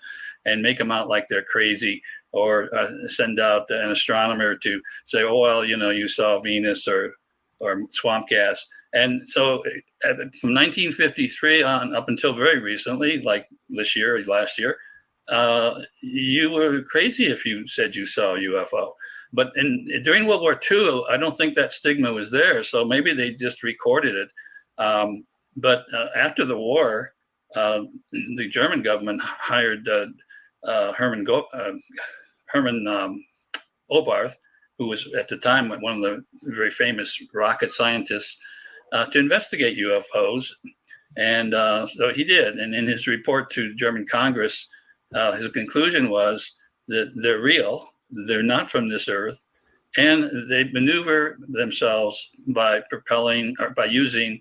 and make them out like they're crazy, or send out an astronomer to say, oh, well, you saw Venus or swamp gas. And so from 1953 on up until very recently, like this year or last year, you were crazy if you said you saw a UFO. But during World War II, I don't think that stigma was there. So maybe they just recorded it. But after the war, the German government hired Herman Obarth, who was at the time one of the very famous rocket scientists, to investigate UFOs. And so he did. And in his report to German Congress, his conclusion was that they're real. They're not from this earth, and they maneuver themselves by propelling or by using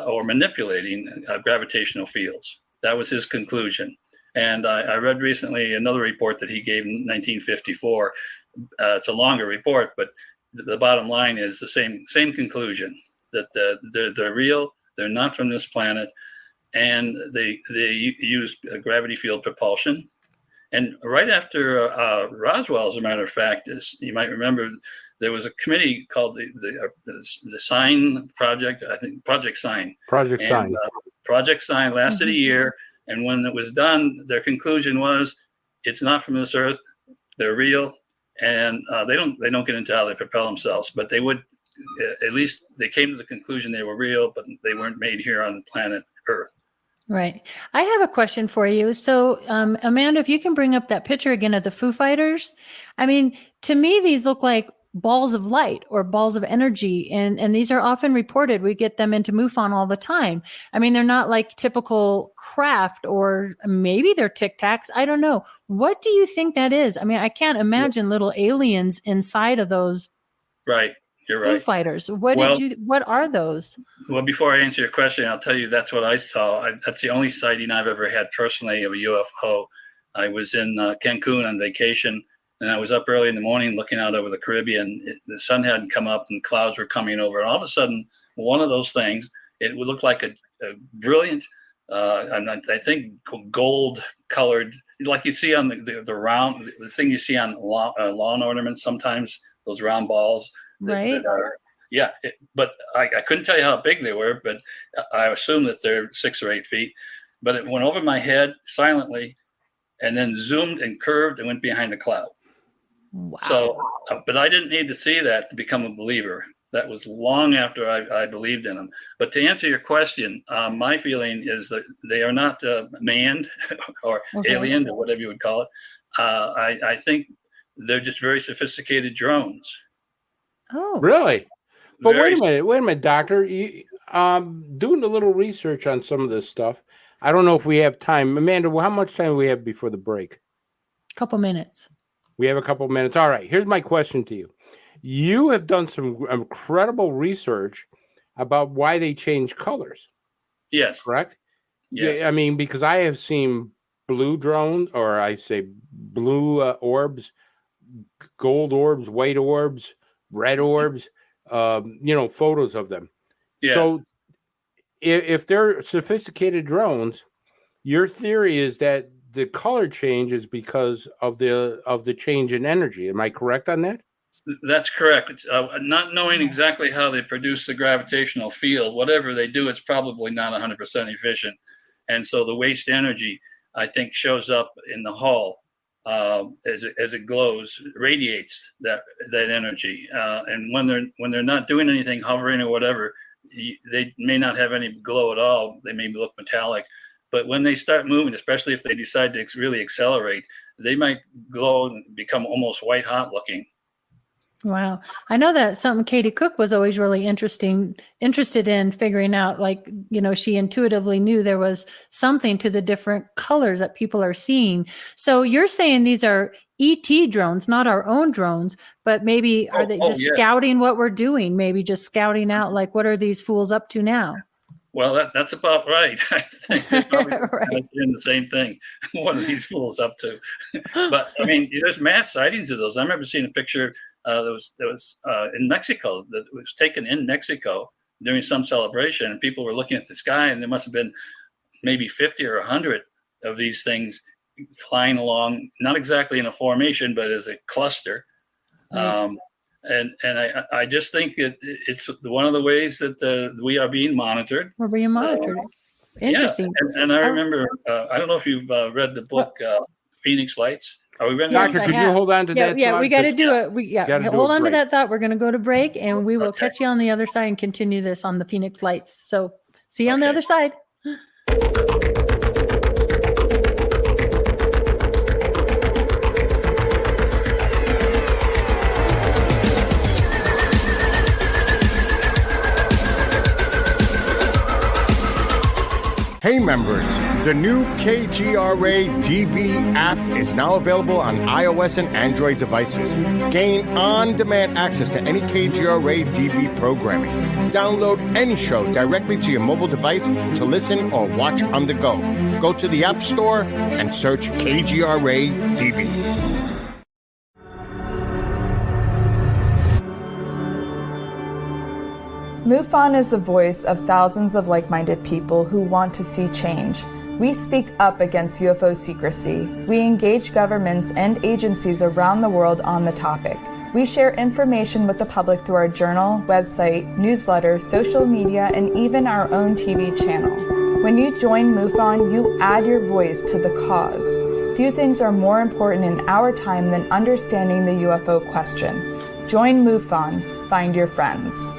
or manipulating gravitational fields. That was his conclusion. And I read recently another report that he gave in 1954. It's a longer report, but the bottom line is the same conclusion, that they're real. They're not from this planet, and they use gravity field propulsion. And right after Roswell, as a matter of fact, as you might remember, there was a committee called the Sign Project. I think Project Sign. Project Sign. Project Sign lasted a year, and when it was done, their conclusion was, it's not from this earth. They're real, and they don't get into how they propel themselves, but they would at least they came to the conclusion they were real, but they weren't made here on planet Earth. Right. I have a question for you. So, Amanda, if you can bring up that picture again of the Foo Fighters. I mean, to me, these look like balls of light or balls of energy. And these are often reported. We get them into MUFON all the time. I mean, they're not like typical craft, or maybe they're Tic Tacs. I don't know. What do you think that is? I mean, I can't imagine little aliens inside of those. Right. You're Foo right. Fighters. What are those? Well, before I answer your question, I'll tell you that's what I saw. That's the only sighting I've ever had personally of a UFO. I was in Cancun on vacation, and I was up early in the morning looking out over the Caribbean. The sun hadn't come up and clouds were coming over. And all of a sudden, one of those things, it would look like a brilliant, I think gold colored, like you see on the round, the thing you see on lawn ornaments sometimes, those round balls. Right. But I couldn't tell you how big they were, but I assume that they're 6 or 8 feet. But it went over my head silently, and then zoomed and curved and went behind the cloud. Wow. So, but I didn't need to see that to become a believer. That was long after I believed in them. But to answer your question, my feeling is that they are not manned or alien or whatever you would call it. I think they're just very sophisticated drones. Oh, really? But wait a minute, Doctor. Doing a little research on some of this stuff. I don't know if we have time. Amanda, how much time do we have before the break? Couple minutes. We have a couple minutes. All right. Here's my question to you. You have done some incredible research about why they change colors. Yes. Correct? Yes. Yeah, I mean, because I have seen blue drones, or I say blue orbs, gold orbs, white orbs, red orbs, photos of them. Yeah. So if they're sophisticated drones, your theory is that the color change is because of the change in energy. Am I correct on that? That's correct. Not knowing exactly how they produce the gravitational field, whatever they do, it's probably not 100% efficient. And so the waste energy, I think, shows up in the hull as it glows, radiates that energy. And when they're not doing anything, hovering or whatever, they may not have any glow at all. They may look metallic. But when they start moving, especially if they decide to really accelerate, they might glow and become almost white hot looking. Wow. I know that something Katie Cook was always really interested in figuring out, she intuitively knew there was something to the different colors that people are seeing. So you're saying these are ET drones, not our own drones, but maybe are they just scouting what we're doing? Maybe just scouting out, what are these fools up to now? Well, that's about right. I think they're probably doing the same thing. What are these fools up to? But I mean, there's mass sightings of those. I remember seeing a picture that was in Mexico, that was taken in Mexico during some celebration, and people were looking at the sky, and there must have been maybe 50 or 100 of these things flying along, not exactly in a formation, but as a cluster. And I just think that it's one of the ways that we are being monitored. We're being monitored. Interesting. Yeah. And I remember, I don't know if you've read the book Phoenix Lights. Are we ready? Doctor, could you hold on to that? Yeah, we got to do it. Hold on to that thought. We're going to go to break, and we will catch you on the other side and continue this on the Phoenix Lights. So see you on the other side. Hey members, the new KGRA DB app is now available on iOS and Android devices. Gain on-demand access to any KGRA DB programming. Download any show directly to your mobile device to listen or watch on the go. Go to the App Store and search KGRA DB. MUFON is the voice of thousands of like-minded people who want to see change. We speak up against UFO secrecy. We engage governments and agencies around the world on the topic. We share information with the public through our journal, website, newsletter, social media, and even our own TV channel. When you join MUFON, you add your voice to the cause. Few things are more important in our time than understanding the UFO question. Join MUFON. Find your friends.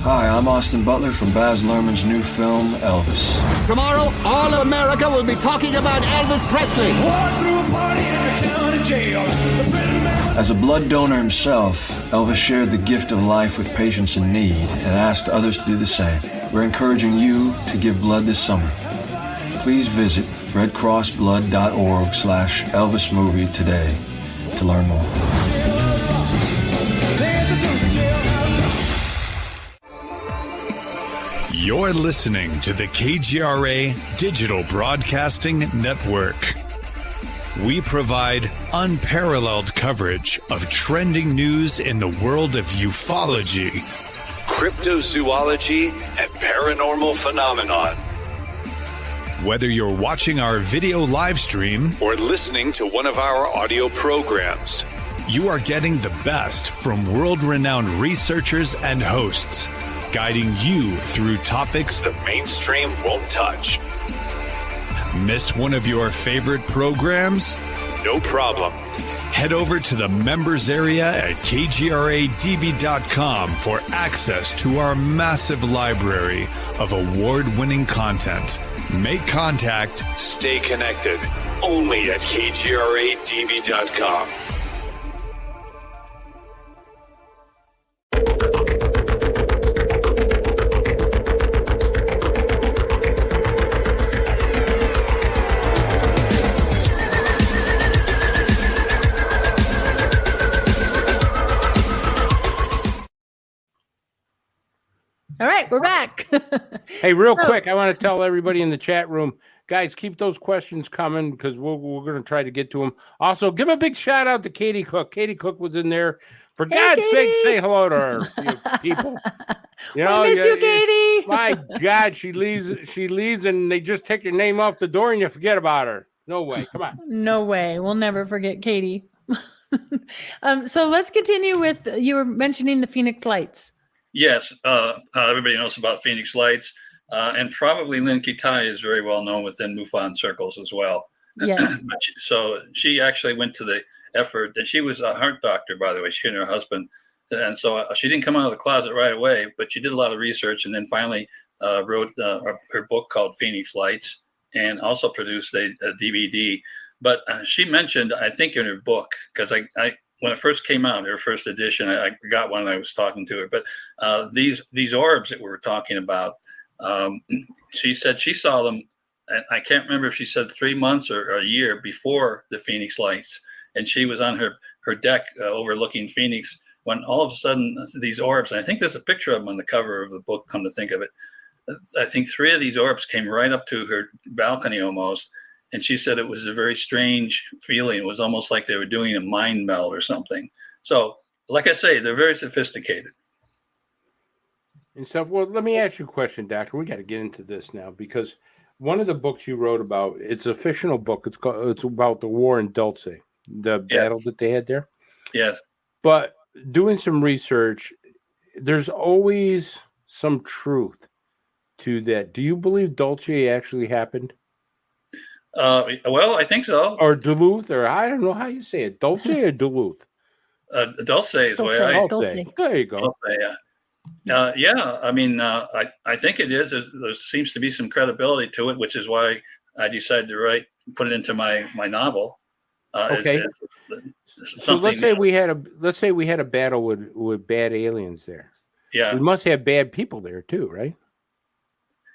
Hi, I'm Austin Butler from Baz Luhrmann's new film, Elvis. Tomorrow, all of America will be talking about Elvis Presley. As a blood donor himself, Elvis shared the gift of life with patients in need and asked others to do the same. We're encouraging you to give blood this summer. Please visit redcrossblood.org/Elvis movie today to learn more. You're listening to the KGRA Digital Broadcasting Network. We provide unparalleled coverage of trending news in the world of ufology, cryptozoology, and paranormal phenomenon. Whether you're watching our video live stream or listening to one of our audio programs, you are getting the best from world-renowned researchers and hosts, guiding you through topics the mainstream won't touch. Miss one of your favorite programs? No problem. Head over to the members area at kgradb.com for access to our massive library of award-winning content. Make contact, stay connected, only at kgradb.com. All right, we're back. Hey, real quick, I want to tell everybody in the chat room, guys, keep those questions coming because we're going to try to get to them. Also, give a big shout out to Katie Cook. Katie Cook was in there. For God's sake, say hello to her, you people. You know, we miss you, Katie. My God, she leaves, and they just take your name off the door and you forget about her. No way. Come on. No way. We'll never forget Katie. So let's continue with, you were mentioning the Phoenix Lights. Yes, everybody knows about Phoenix Lights, and probably Lynn Kitai is very well known within MUFON circles as well. Yes. So she actually went to the effort, and she was a heart doctor, by the way, she and her husband. And so she didn't come out of the closet right away, but she did a lot of research and then finally wrote her book called Phoenix Lights and also produced a DVD. But she mentioned, I think in her book, because I when it first came out, her first edition, I got one and I was talking to her. But these orbs that we were talking about, she said she saw them, and I can't remember if she said 3 months or a year before the Phoenix Lights. And she was on her deck overlooking Phoenix when all of a sudden these orbs, and I think there's a picture of them on the cover of the book, come to think of it. I think 3 of these orbs came right up to her balcony almost. And she said it was a very strange feeling. It was almost like they were doing a mind meld or something. So, like I say, they're very sophisticated. And stuff. Well, let me ask you a question, Doctor. We got to get into this now because one of the books you wrote about, it's a fictional book. It's about the war in Dulce, the battle that they had there. Yes. But doing some research, there's always some truth to that. Do you believe Dulce actually happened? Well, I think so. Or Duluth, or I don't know how you say it. Dulce or Duluth? Dulce is the way I... Dulce. There you go. Dulce, yeah. Yeah, I mean, I think it is. There seems to be some credibility to it, which is why I decided to put it into my novel. Okay. So let's say we had a battle with bad aliens there. Yeah. We must have bad people there too, right?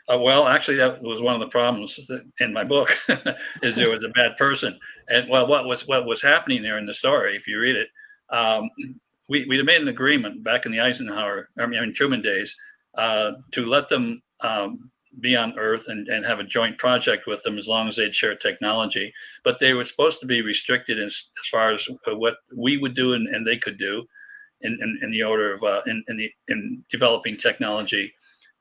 Well, actually, that was one of the problems in my book, is there was a bad person. And well, what was happening there in the story, if you read it, we made an agreement back in the Truman days, to let them be on Earth and have a joint project with them as long as they'd share technology. But they were supposed to be restricted as far as what we would do and they could do in the order of in developing technology.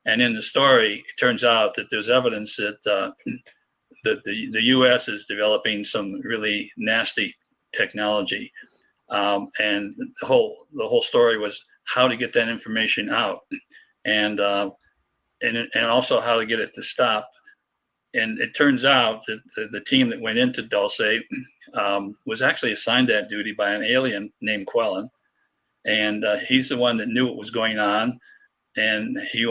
And in the story, it turns out that there's evidence that the U.S. is developing some really nasty technology, and the whole story was how to get that information out, and also how to get it to stop. And it turns out that the team that went into Dulce was actually assigned that duty by an alien named Quellen, and he's the one that knew what was going on. And he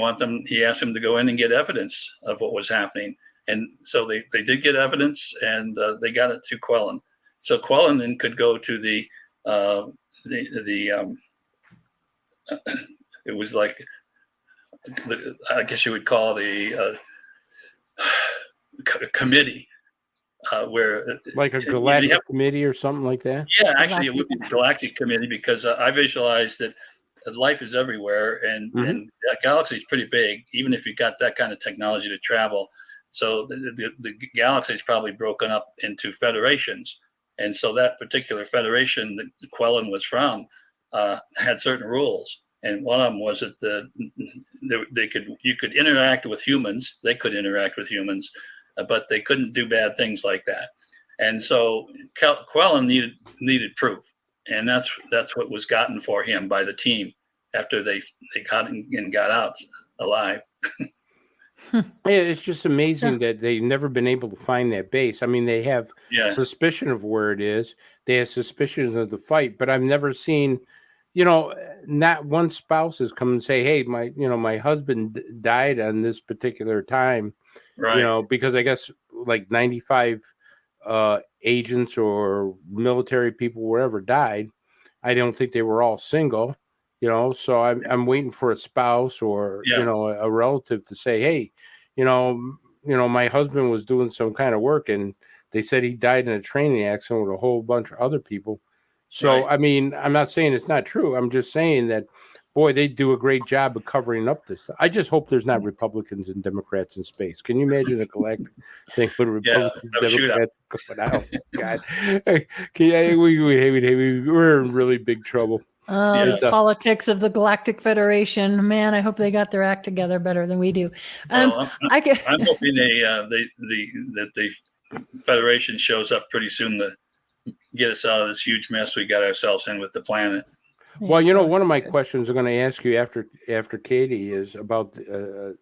asked them to go in and get evidence of what was happening. And so they did get evidence, and they got it to Quellen. So Quellen then could go to it was like, I guess you would call the committee, where like a galactic committee or something like that. Yeah, actually, it would be the galactic committee, because I visualized that life is everywhere, and that galaxy is pretty big, even if you got that kind of technology to travel. So the galaxy is probably broken up into federations. And so that particular federation that Quellen was from had certain rules. And one of them was that you could interact with humans. They could interact with humans, but they couldn't do bad things like that. And so Quellen needed proof, and that's what was gotten for him by the team after they got out alive. Yeah, it's just amazing that they've never been able to find that base. I mean, they have suspicion of where it is. They have suspicions of the fight, but I've never seen, not one spouse has come and say, "Hey, my husband died on this particular time," right? Because I guess like 95 agents or military people, wherever, died. I don't think they were all single. So I'm waiting for a spouse or a relative to say, hey, my husband was doing some kind of work and they said he died in a training accident with a whole bunch of other people. So I mean, I'm not saying it's not true. I'm just saying that, boy, they do a great job of covering up this. I just hope there's not Republicans and Democrats in space. Can you imagine a galactic thing with Republicans and Democrats going out? God, we're in really big trouble. The politics of the Galactic Federation, man. I hope they got their act together better than we do. I'm hoping that the Federation shows up pretty soon to get us out of this huge mess we got ourselves in with the planet. Well, one of my questions I'm going to ask you after Katie is about the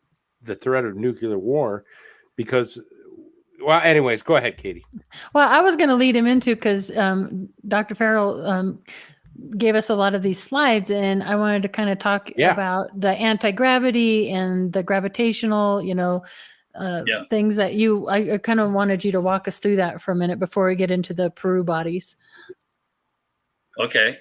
threat of nuclear war, because. Well, anyways, go ahead, Katie. Well, I was going to lead him into because Dr. Farrell gave us a lot of these slides, and I wanted to kind of talk about the anti-gravity and the gravitational, things that I kind of wanted you to walk us through that for a minute before we get into the Peru bodies. Okay.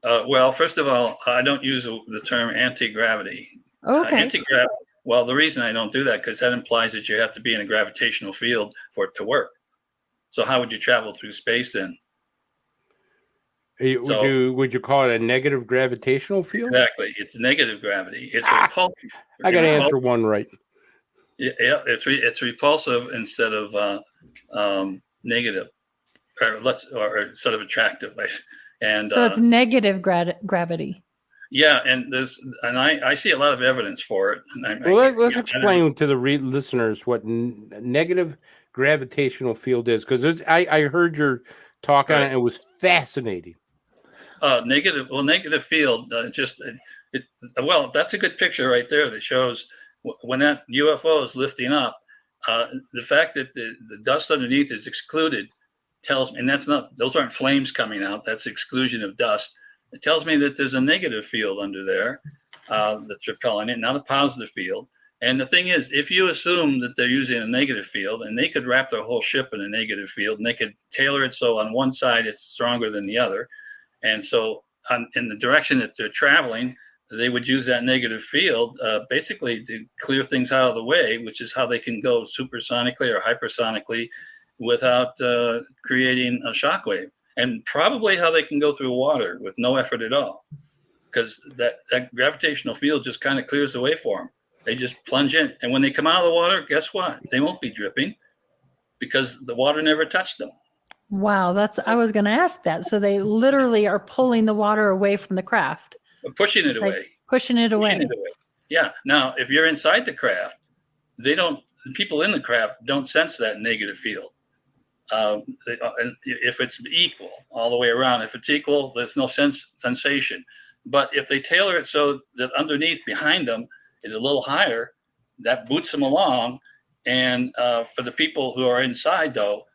Well, first of all, I don't use the term anti-gravity. Okay. Anti-gravity. Well, the reason I don't do that because that implies that you have to be in a gravitational field for it to work. So how would you travel through space then? Would you call it a negative gravitational field? Exactly. It's negative gravity. It's repulsive. I got to answer one right. Yeah, it's repulsive instead of negative, or instead of attractive. And so it's negative gravity. Yeah, and I see a lot of evidence for it. Let's explain to the listeners what negative gravitational field is, because I heard your talk on it. And it was fascinating. Negative field. That's a good picture right there that shows when that UFO is lifting up. The fact that the dust underneath is excluded tells me, and those aren't flames coming out. That's exclusion of dust. It tells me that there's a negative field under there that's repelling it, not a positive field. And the thing is, if you assume that they're using a negative field, and they could wrap their whole ship in a negative field, and they could tailor it so on one side it's stronger than the other, and so in the direction that they're traveling, they would use that negative field basically to clear things out of the way, which is how they can go supersonically or hypersonically without creating a shockwave, and probably how they can go through water with no effort at all, because that gravitational field just kind of clears the way for them. They just plunge in, and when they come out of the water, guess what? They won't be dripping because the water never touched them. Wow, I was going to ask that. So they literally are pulling the water away from the craft. Pushing it away. Pushing it away. Yeah. Now, if you're inside the craft, the people in the craft don't sense that negative field. And if it's equal all the way around, if it's equal, there's no sensation. But if they tailor it so that underneath, behind them, is a little higher, that boots them along. And for the people who are inside, though,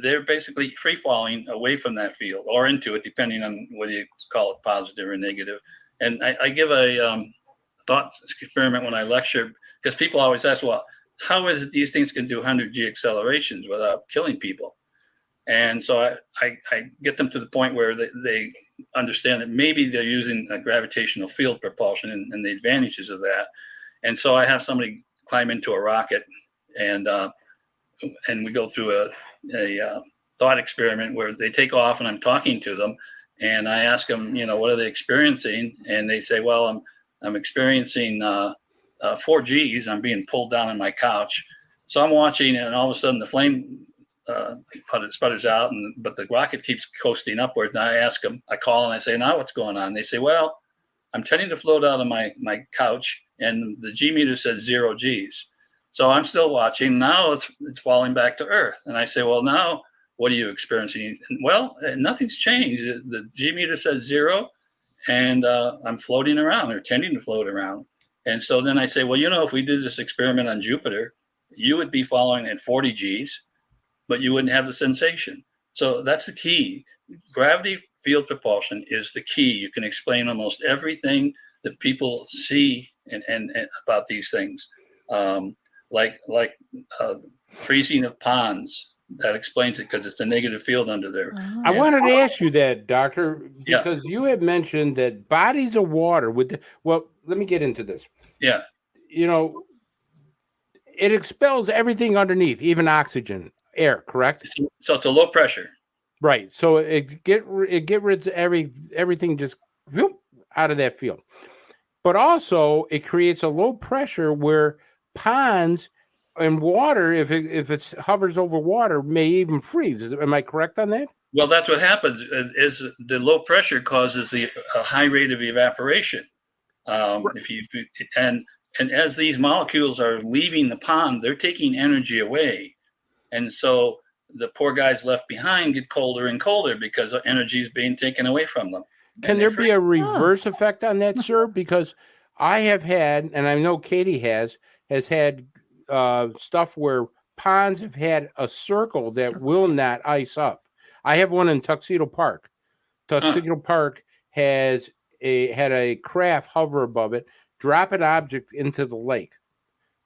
they're basically free falling away from that field or into it, depending on whether you call it positive or negative. And I give a thought experiment when I lecture, because people always ask, well, how is it these things can do 100G accelerations without killing people? And so I get them to the point where they understand that maybe they're using a gravitational field propulsion and the advantages of that. And so I have somebody climb into a rocket, and we go through a thought experiment where they take off, and I'm talking to them, and I ask them, what are they experiencing? And they say, well, I'm experiencing 4Gs. I'm being pulled down on my couch. So I'm watching, and all of a sudden the flame sputters out, but the rocket keeps coasting upward. And I call and I say, now what's going on? They say, well, I'm tending to float out of my couch, and the G meter says 0 Gs. So I'm still watching. Now it's falling back to Earth. And I say, well, now what are you experiencing? Well, nothing's changed. The G meter says 0, and I'm floating around, or tending to float around. And so then I say, well, if we did this experiment on Jupiter, you would be following at 40 Gs, but you wouldn't have the sensation. So that's the key. Gravity field propulsion is the key. You can explain almost everything that people see and about these things, like freezing of ponds. That explains it because it's a negative field under there. I wanted to ask you that, Doctor, because you had mentioned that bodies of water well, let me get into this. Yeah. It expels everything underneath, even oxygen, air, correct? So it's a low pressure. Right. So it get rid of everything just out of that field. But also it creates a low pressure where ponds and water, if it hovers over water, may even freeze. Am I correct on that? Well, that's what happens. Is the low pressure causes a high rate of evaporation. And as these molecules are leaving the pond, they're taking energy away, and so the poor guys left behind get colder and colder because energy is being taken away from them. Can there be a reverse effect on that, sir? Because I have had, and I know Katie has had stuff where ponds have had a circle that will not ice up. I have one in Tuxedo Park. Tuxedo Park had a craft hover above it, drop an object into the lake.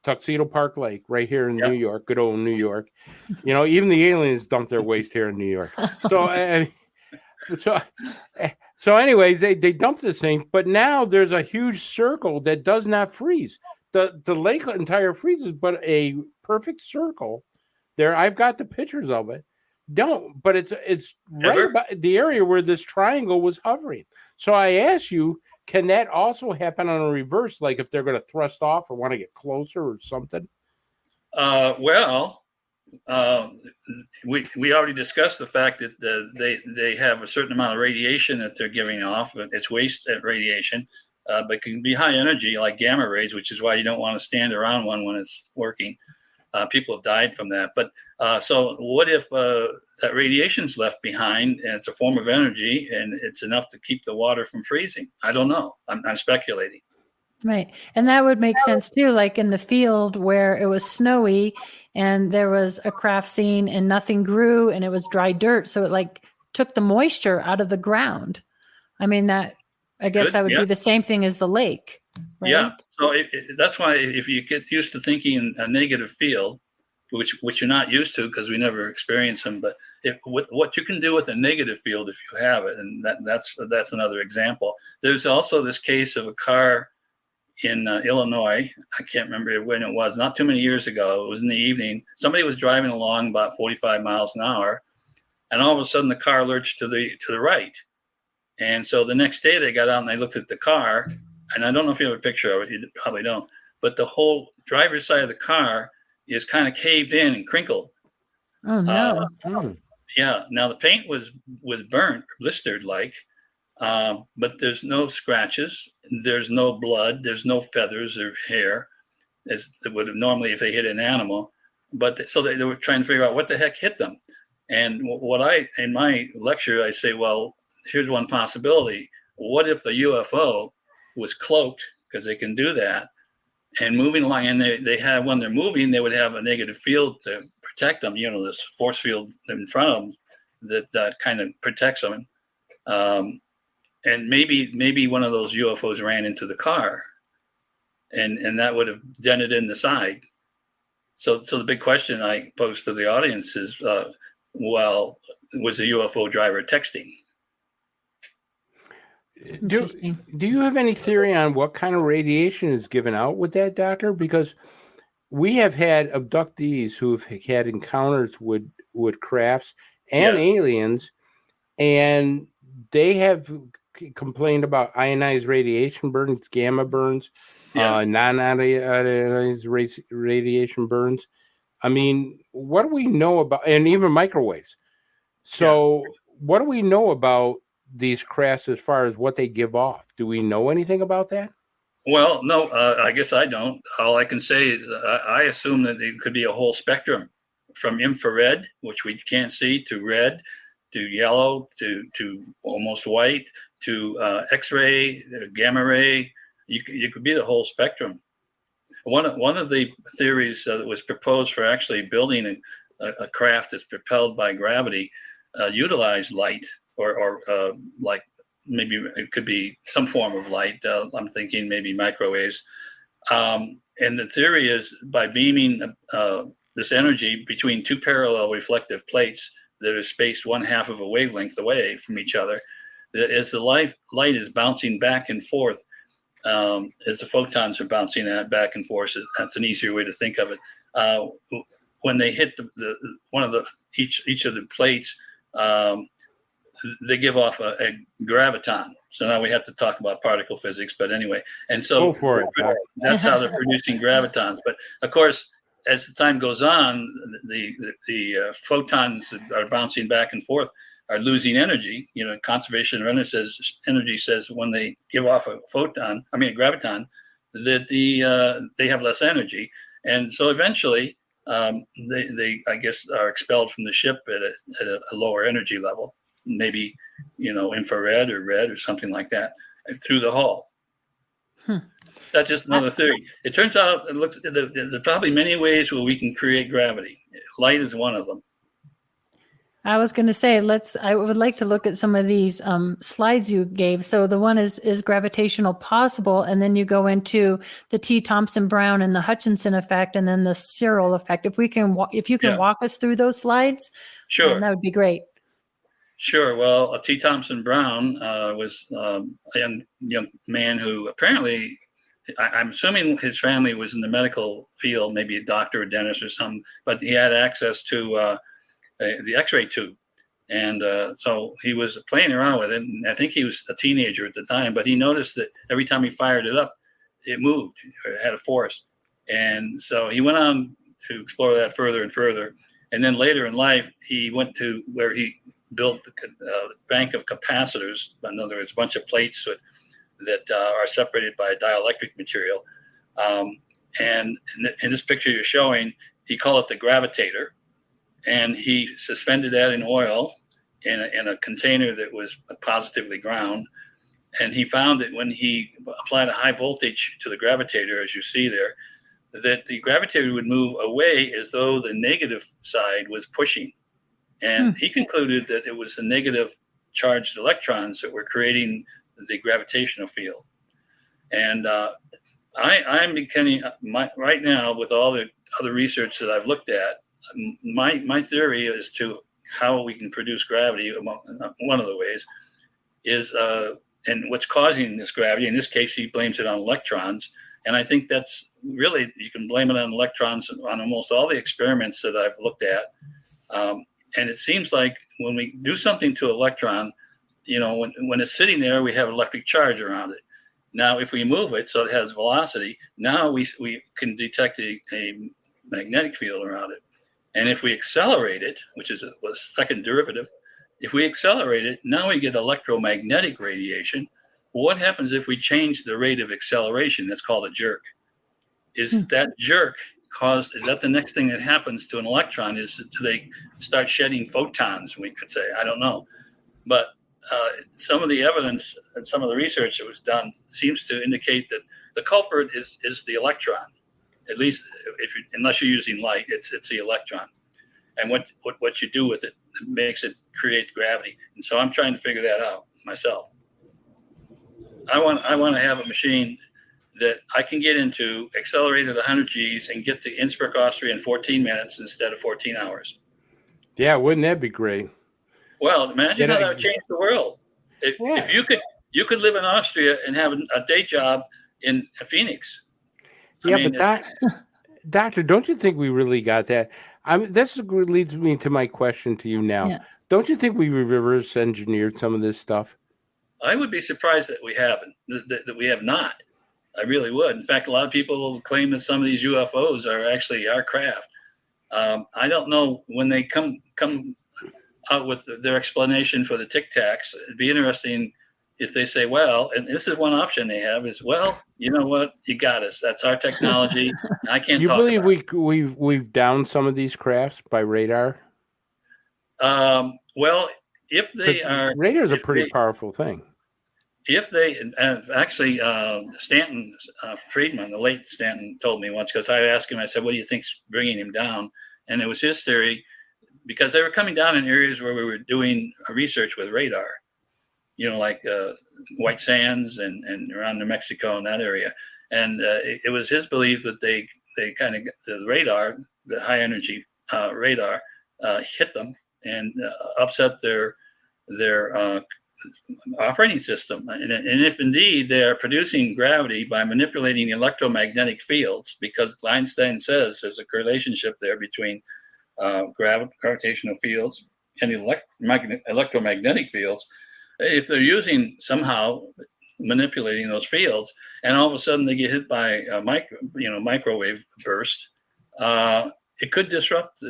Tuxedo Park Lake, right here in New York, good old New York. Even the aliens dump their waste here in New York. So anyways, they dumped this thing, but now there's a huge circle that does not freeze. The lake entire freezes, but a perfect circle there. I've got the pictures of it. But it's right by the area where this triangle was hovering. So I ask you, can that also happen on a reverse, like if they're going to thrust off or want to get closer or something? We already discussed the fact that they have a certain amount of radiation that they're giving off, but it's waste radiation, but it can be high energy like gamma rays, which is why you don't want to stand around one when it's working. People have died from that. But so what if that radiation's left behind and it's a form of energy and it's enough to keep the water from freezing? I don't know. I'm speculating. Right. And that would make sense too, like in the field where it was snowy and there was a craft scene and nothing grew and it was dry dirt. So it took the moisture out of the ground. I mean, that would be the same thing as the lake. Right? Yeah. So that's why if you get used to thinking a negative field, which you're not used to because we never experience them, but what you can do with a negative field if you have it, and that's another example. There's also this case of a car in Illinois. I can't remember when it was, not too many years ago. It was in the evening. Somebody was driving along about 45 miles an hour, and all of a sudden the car lurched to the right. And so the next day they got out and they looked at the car, and I don't know if you have a picture of it, you probably don't, but the whole driver's side of the car is kind of caved in and crinkled. Oh, no. Yeah. Now the paint was burnt, blistered but there's no scratches. There's no blood. There's no feathers or hair as that would have normally if they hit an animal. But so they were trying to figure out what the heck hit them. And in my lecture, I say, well, here's one possibility. What if the UFO was cloaked, because they can do that, and moving along, and they have, when they're moving, they would have a negative field to protect them, this force field in front of them that kind of protects them. And maybe one of those UFOs ran into the car and that would have dented in the side. So the big question I pose to the audience is, was the UFO driver texting? Do you have any theory on what kind of radiation is given out with that, doctor? Because we have had abductees who've had encounters with crafts and aliens, and they have complained about ionized radiation burns, gamma burns, non-ionized radiation burns. I mean, what do we know about, and even microwaves? So what do we know about these crafts as far as what they give off? Do we know anything about that? Well, no, I guess I don't. All I can say is I assume that it could be a whole spectrum from infrared, which we can't see, to red, to yellow, to almost white, to X-ray, gamma ray. You could be the whole spectrum. One of the theories that was proposed for actually building a craft that's propelled by gravity utilized light or like maybe it could be some form of light. I'm thinking maybe microwaves. And the theory is by beaming this energy between two parallel reflective plates that are spaced one half of a wavelength away from each other, that as the light is bouncing back and forth, as the photons are bouncing back and forth, that's an easier way to think of it. When they hit each of the plates, they give off a graviton. So now we have to talk about particle physics, but anyway, and so go for it. That's how they're producing gravitons. But of course, as the time goes on, the photons that are bouncing back and forth are losing energy. You know, conservation of energy says when they give off a graviton, that they have less energy, and so eventually they I guess are expelled from the ship at a lower energy level. Maybe, infrared or red or something like that through the hull. That's just another theory. It turns out there's probably many ways where we can create gravity. Light is one of them. I was going to say, I would like to look at some of these slides you gave. So the one is gravitational possible, and then you go into the T. Thompson Brown and the Hutchinson effect, and then the Searle effect. If you can walk us through those slides, sure, that would be great. Sure. Well, T. Thompson Brown was a young man who apparently, I'm assuming his family was in the medical field, maybe a doctor or dentist or something, but he had access to the X-ray tube. And so he was playing around with it. And I think he was a teenager at the time, but he noticed that every time he fired it up, it moved, or it had a force. And so he went on to explore that further and further. And then later in life, he went to where he built the bank of capacitors. In other words, a bunch of plates that are separated by a dielectric material. And in this picture you're showing, he called it the gravitator. And he suspended that in oil in a container that was positively ground. And he found that when he applied a high voltage to the gravitator, as you see there, that the gravitator would move away as though the negative side was pushing. And he concluded that it was the negative charged electrons that were creating the gravitational field. And I'm beginning right now, with all the other research that I've looked at, my theory as to how we can produce gravity, one of the ways, is and what's causing this gravity. In this case, he blames it on electrons. And I think that's really, you can blame it on electrons on almost all the experiments that I've looked at. And it seems like when we do something to an electron, when it's sitting there, we have electric charge around it. Now, if we move it so it has velocity, now we can detect a magnetic field around it. And if we accelerate it, which is a second derivative, if we accelerate it, now we get electromagnetic radiation. What happens if we change the rate of acceleration? That's called a jerk. Is that jerk is that the next thing that happens to an electron? Do they start shedding photons, we could say? I don't know. But some of the evidence and some of the research that was done seems to indicate that the culprit is the electron. At least unless you're using light, it's the electron. And what you do with it makes it create gravity. And so I'm trying to figure that out myself. I want to have a machine that I can get into, accelerate at 100 Gs, and get to Innsbruck, Austria in 14 minutes instead of 14 hours. Yeah, wouldn't that be great? Well, imagine how that would change the world. If you could live in Austria and have a day job in Phoenix. Doctor, don't you think we really got that? This leads me to my question to you now. Yeah. Don't you think we reverse engineered some of this stuff? I would be surprised that we haven't, that we have not. I really would. In fact, a lot of people claim that some of these UFOs are actually our craft. I don't know when they come out with their explanation for the Tic Tacs. It'd be interesting if they say, well, and this is one option they have is, well, you know what, you got us. That's our technology. I can't. Do you talk believe about we've downed some of these crafts by radar? Well, if they are, radar is a pretty powerful thing. If they actually, Stanton Friedman, the late Stanton, told me once, because I asked him, I said, what do you think's bringing him down? And it was his theory, because they were coming down in areas where we were doing research with radar, you know, like White Sands and around New Mexico and that area. And it was his belief that they kind of, the radar, the high energy radar, hit them and upset their operating system. And if indeed they are producing gravity by manipulating electromagnetic fields, because Einstein says there's a relationship there between gravitational fields and electromagnetic fields. If they're using somehow manipulating those fields, and all of a sudden they get hit by a microwave burst, it could disrupt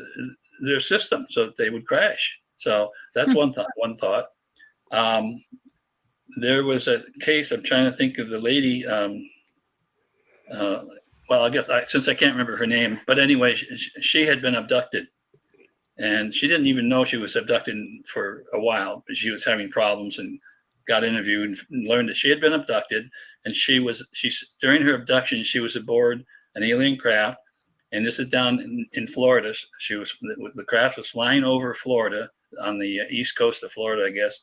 their system so that they would crash. So that's one thought. There was a case, I'm trying to think of the lady, well, I guess since I can't remember her name, but anyway, she had been abducted, and she didn't even know she was abducted for a while, but she was having problems and got interviewed and learned that she had been abducted. And during her abduction, she was aboard an alien craft, and this is down in Florida. The craft was flying over Florida on the east coast of Florida, I guess.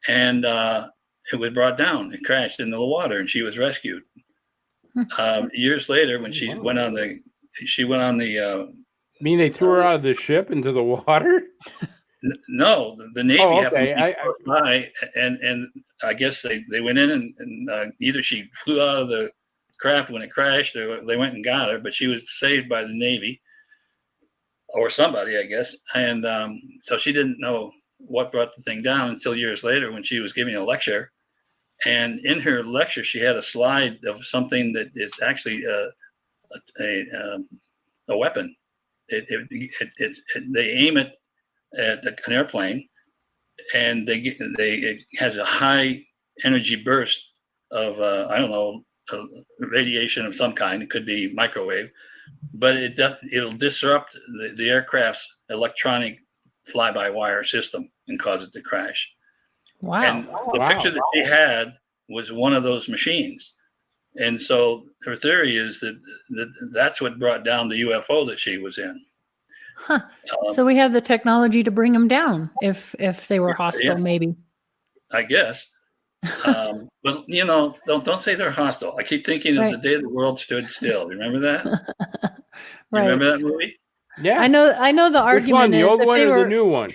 And it was brought down. It crashed into the water, and she was rescued. Years later, when she went on the, mean they threw her out of the ship into the water? No, the Navy okay. happened to be close by, and I guess they went in and either she flew out of the craft when it crashed, or they went and got her, but she was saved by the Navy or somebody, I guess. And so she didn't know what brought the thing down until years later when she was giving a lecture. And in her lecture, she had a slide of something that is actually a weapon. They aim it at an airplane, and it has a high energy burst of radiation of some kind. It could be microwave, but it'll disrupt the aircraft's electronic fly-by-wire system and cause it to crash. Wow. And the picture that she had was one of those machines. And so her theory is that's what brought down the UFO that she was in. Huh. So we have the technology to bring them down if they were hostile, maybe. I guess. But don't say they're hostile. I keep thinking of The Day the World Stood Still. Remember that? Right. You remember that movie? Yeah. I know the argument the is old if one they or were the new one.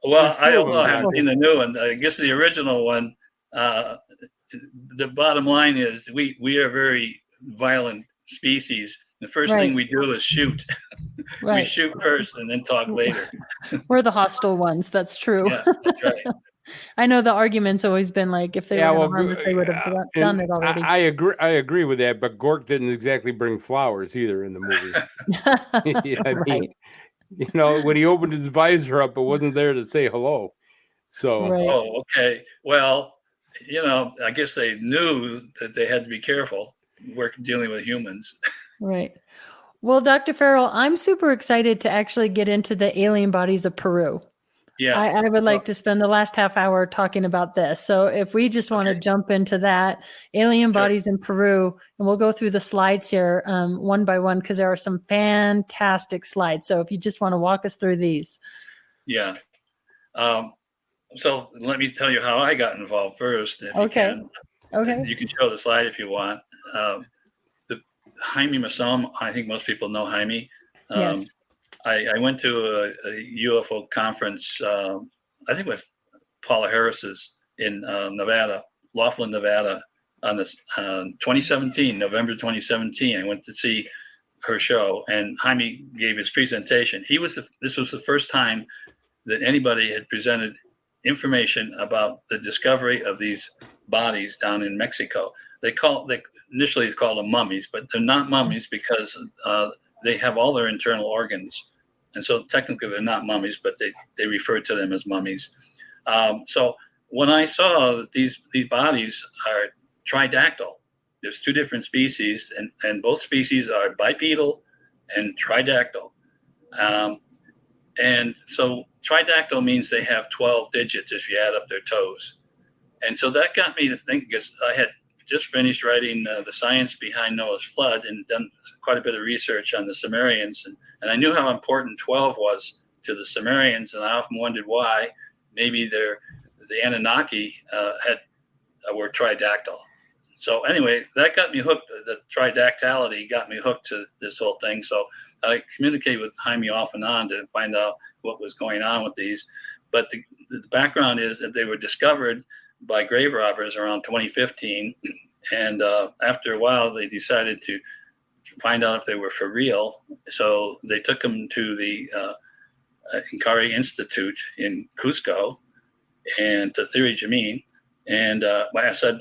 Well, I don't know. I haven't seen the new one. I guess the original one. The bottom line is we are a very violent species. The first thing we do is shoot. We shoot first and then talk later. We're the hostile ones. That's true. Yeah, that's right. I know the argument's always been like, if they were going to harm us, they would have done it already. I agree with that, but Gork didn't exactly bring flowers either in the movie. I mean, when he opened his visor up, it wasn't there to say hello. So. Oh, okay. Well, I guess they knew that they had to be careful dealing with humans. Right. Well, Dr. Farrell, I'm super excited to actually get into the alien bodies of Peru. Yeah. I would like to spend the last half hour talking about this. So if we just want to jump into that, alien bodies in Peru, and we'll go through the slides here one by one, because there are some fantastic slides. So if you just want to walk us through these. Yeah. So let me tell you how I got involved first. If you can. Okay. You can show the slide if you want. The Jaime Maussan, I think most people know Jaime. Yes. I went to a UFO conference, I think it was Paula Harris's in Nevada, Laughlin, Nevada, on this 2017, November 2017. I went to see her show, and Jaime gave his presentation. This was the first time that anybody had presented information about the discovery of these bodies down in Mexico. Initially called them mummies, but they're not mummies because they have all their internal organs. And so technically they're not mummies, but they refer to them as mummies. So when I saw that these bodies are tridactyl, there's two different species, and both species are bipedal and tridactyl. And so tridactyl means they have 12 digits if you add up their toes. And so that got me to think, because I had just finished writing The Science Behind Noah's Flood and done quite a bit of research on the Sumerians. And I knew how important 12 was to the Sumerians, and I often wondered why. Maybe the Anunnaki were tridactyl. So anyway, that got me hooked. The tridactylity got me hooked to this whole thing. So I communicated with Jaime off and on to find out what was going on with these. But the background is that they were discovered by grave robbers around 2015. And after a while, they decided to find out if they were for real. So they took them to the Inkari Institute in Cusco and to Theory Jamin. And I said,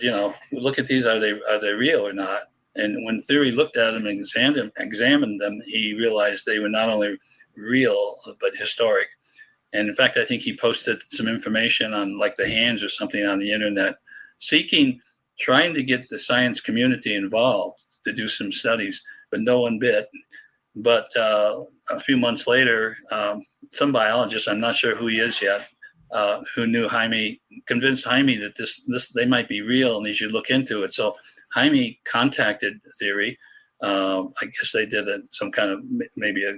look at these, are they real or not? And when Theory looked at them and examined them, he realized they were not only real, but historic. And in fact, I think he posted some information on like the hands or something on the internet, trying to get the science community involved to do some studies, but no one bit. But a few months later, some biologist, I'm not sure who he is yet, who knew Jaime, convinced Jaime that this they might be real and he should look into it. So Jaime contacted Theory. I guess they did some kind of maybe a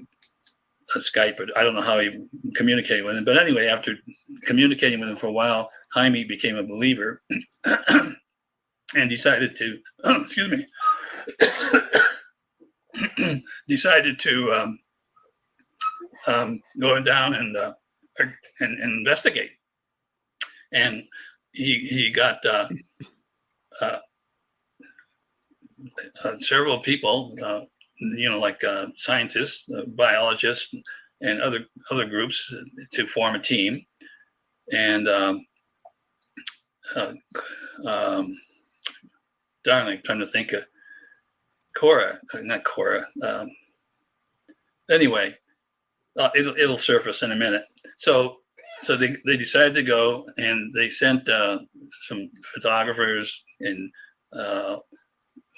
Skype, but I don't know how he communicated with him. But anyway, after communicating with him for a while, Jaime became a believer and decided to, excuse me, decided to go down and investigate. And he got several people, like scientists, biologists, and other groups to form a team. And darling, I'm trying to think of not Cora. Anyway, it'll surface in a minute. So they decided to go, and they sent some photographers and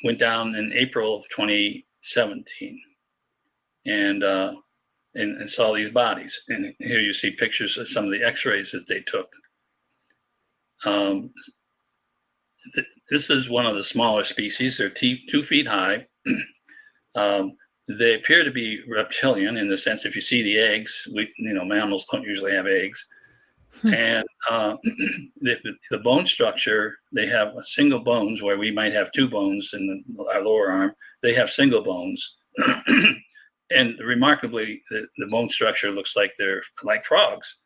went down in April of 2017 and saw these bodies. And here you see pictures of some of the x-rays that they took. This is one of the smaller species. They're 2 feet high. They appear to be reptilian in the sense, if you see the eggs, mammals don't usually have eggs. And the bone structure, they have single bones where we might have 2 bones in our lower arm. They have single bones. And remarkably, the bone structure looks like they're like frogs.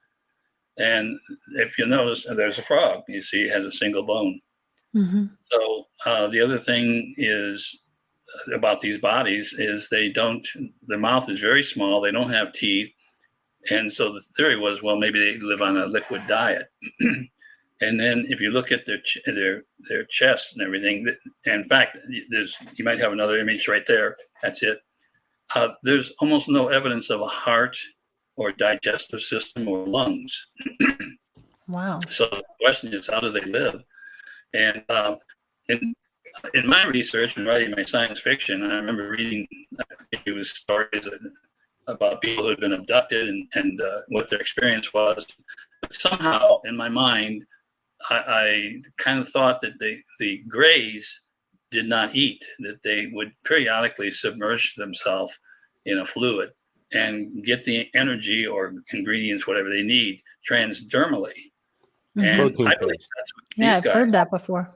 And if you notice, there's a frog. You see it has a single bone. Mm-hmm. So the other thing is about these bodies is their mouth is very small. They don't have teeth. And so the theory was, well, maybe they live on a liquid diet. And then if you look at their chest and everything, in fact, you might have another image right there. That's it. There's almost no evidence of a heart or digestive system or lungs. Wow. So the question is, how do they live? And in my research and writing my science fiction, I remember reading stories about people who had been abducted and what their experience was. But somehow, in my mind, I kind of thought that the Greys did not eat, that they would periodically submerge themselves in a fluid and get the energy or ingredients, whatever they need, transdermally. Mm-hmm. And I believe that's what these I've guys heard that before.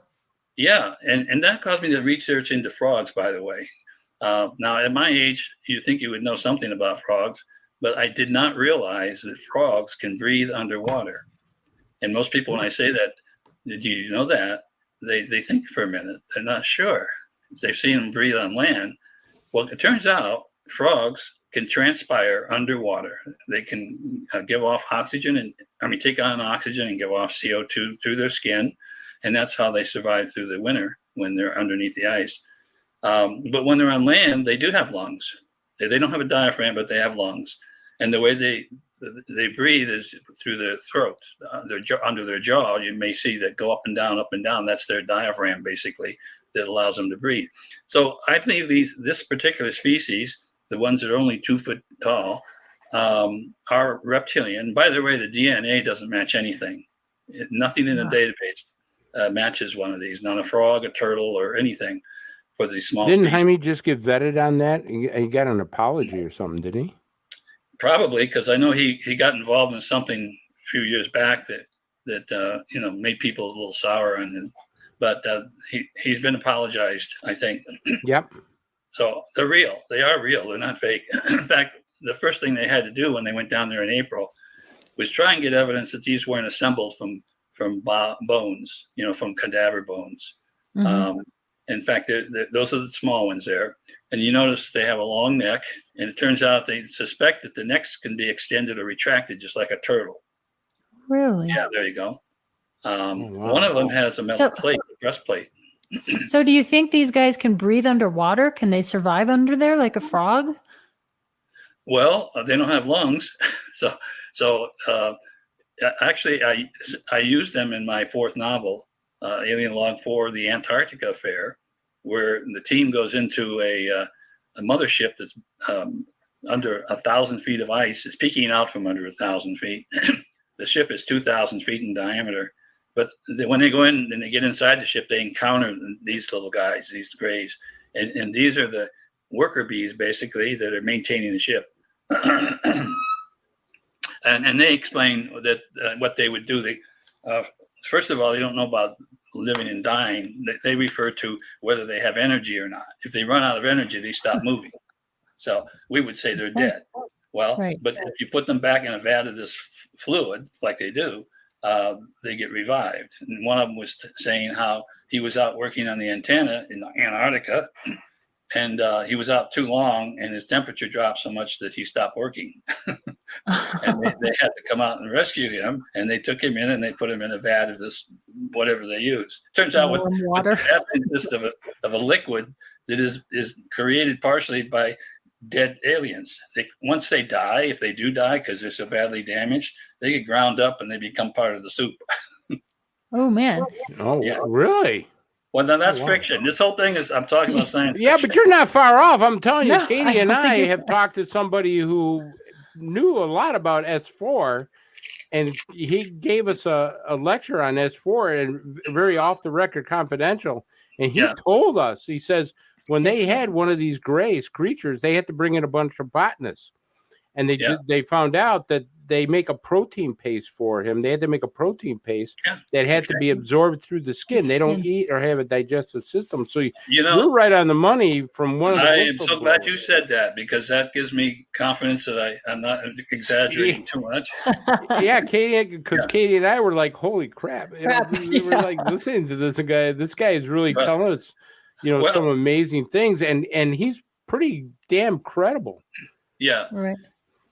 Yeah, and that caused me to research into frogs, by the way. Now, at my age, you think you would know something about frogs, but I did not realize that frogs can breathe underwater. And most people, when I say that, did you know that? They think for a minute. They're not sure. They've seen them breathe on land. Well, it turns out frogs can transpire underwater. They can give off oxygen take on oxygen and give off CO2 through their skin. And that's how they survive through the winter when they're underneath the ice. But when they're on land, they do have lungs. They don't have a diaphragm, but they have lungs. And the way they breathe is through their throat, under their jaw. You may see that go up and down, up and down. That's their diaphragm, basically, that allows them to breathe. So I believe this particular species, the ones that are only 2 foot tall, are reptilian. By the way, the DNA doesn't match anything. Nothing in the database matches one of these. Not a frog, a turtle, or anything for these small Didn't species. Jaime just get vetted on that? He got an apology or something, did he? Probably, because I know he got involved in something a few years back that made people a little sour on him. But he's been apologized, I think. Yep. So they're real. They are real. They're not fake. In fact, the first thing they had to do when they went down there in April was try and get evidence that these weren't assembled from bones, from cadaver bones. Mm-hmm. In fact, those are the small ones there. And you notice they have a long neck, and it turns out they suspect that the necks can be extended or retracted just like a turtle. Really? Yeah, there you go. Wow. One of them has a metal plate, a breastplate. So do you think these guys can breathe underwater? Can they survive under there like a frog? Well, they don't have lungs. So actually, I used them in my 4th novel, Alien Log 4, The Antarctica Affair, where the team goes into a mothership that's under 1,000 feet of ice. It's peeking out from under 1,000 feet. The ship is 2,000 feet in diameter. But when they go in and they get inside the ship, they encounter these little guys, these grays. And these are the worker bees, basically, that are maintaining the ship. And they explain that what they would do. First of all, they don't know about living and dying. They refer to whether they have energy or not. If they run out of energy, they stop moving. So we would say they're dead. Well, but if you put them back in a vat of this fluid, like they do, they get revived. And one of them was saying how he was out working on the antenna in Antarctica, and he was out too long, and his temperature dropped so much that he stopped working. And they had to come out and rescue him, and they took him in and they put him in a vat of this whatever they use. Turns out what the vat consists of a liquid that is created partially by dead aliens. Once they die, if they do die because they're so badly damaged, they get ground up and they become part of the soup. Oh man! Oh yeah, really? Well, now that's fiction. This whole thing is, I'm talking about science fiction. Yeah, but you're not far off. I'm telling you, No, Katie and I have talked to somebody who knew a lot about S4, and he gave us a lecture on S4 and very off the record confidential. And he told us, he says, when they had one of these gray creatures, they had to bring in a bunch of botanists. And they found out that they make a protein paste for him. They had to make a protein paste that had to be absorbed through the skin. They don't eat or have a digestive system. So you're right on the money from one of the I am so glad you said that, because that gives me confidence that I'm not exaggerating too much. Yeah, Katie, because Katie and I were like, holy crap. We were like listening to this guy. This guy is really telling us, some amazing things. And he's pretty damn credible. Yeah. Right.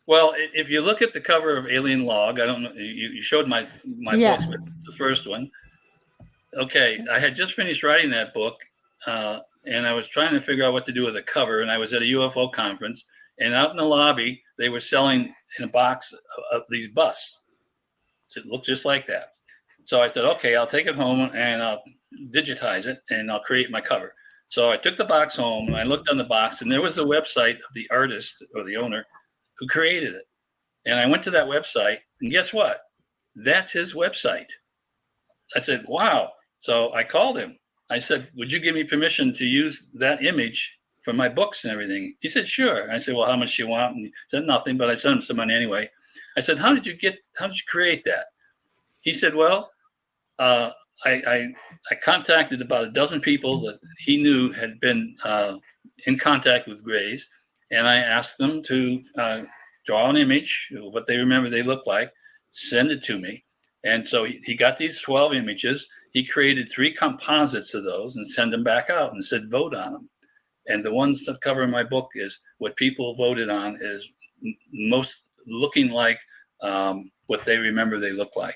Well, if you look at the cover of Alien Log, I don't know, you showed my books, but the first one. Okay, I had just finished writing that book, and I was trying to figure out what to do with the cover, and I was at a UFO conference, and out in the lobby, they were selling in a box of these busts. It looked just like that. So I said, okay, I'll take it home and I'll digitize it, and I'll create my cover. So I took the box home, and I looked on the box, and there was the website of the artist or the owner who created it. And I went to that website, and guess what? That's his website. I said, wow. So I called him. I said, would you give me permission to use that image for my books and everything? He said, sure. I said, well, how much do you want? And he said, nothing, but I sent him some money anyway. I said, how did you create that? He said, well, I contacted about a dozen people that he knew had been in contact with Grays, and I asked them to draw an image of what they remember they looked like, send it to me. And so he got these 12 images. He created 3 composites of those and sent them back out and said, vote on them. And the ones that cover my book is what people voted on is most looking like what they remember they look like.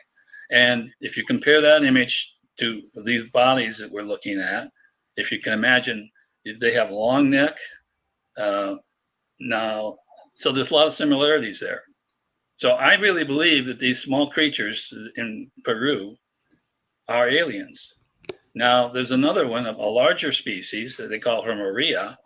And if you compare that image to these bodies that we're looking at, if you can imagine, they have a long neck. Now, So there's a lot of similarities there. So I really believe that these small creatures in Peru are aliens. Now, there's another one, a larger species that they call her Maria,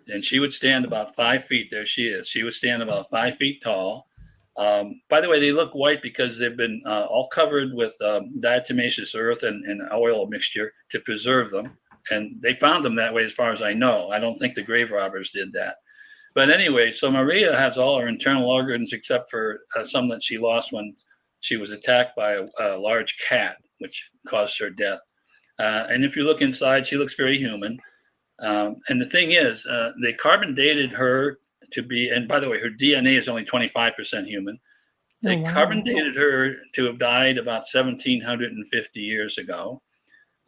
and she would stand about 5 feet. There she is. She would stand about 5 feet tall. By the way, they look white because they've been all covered with diatomaceous earth and oil mixture to preserve them. And they found them that way as far as I know. I don't think the grave robbers did that. But anyway, so Maria has all her internal organs except for some that she lost when she was attacked by a large cat, which caused her death. And if you look inside, she looks very human. And the thing is, they carbon dated her to be, and by the way, her DNA is only 25% human. They carbon dated her to have died about 1,750 years ago.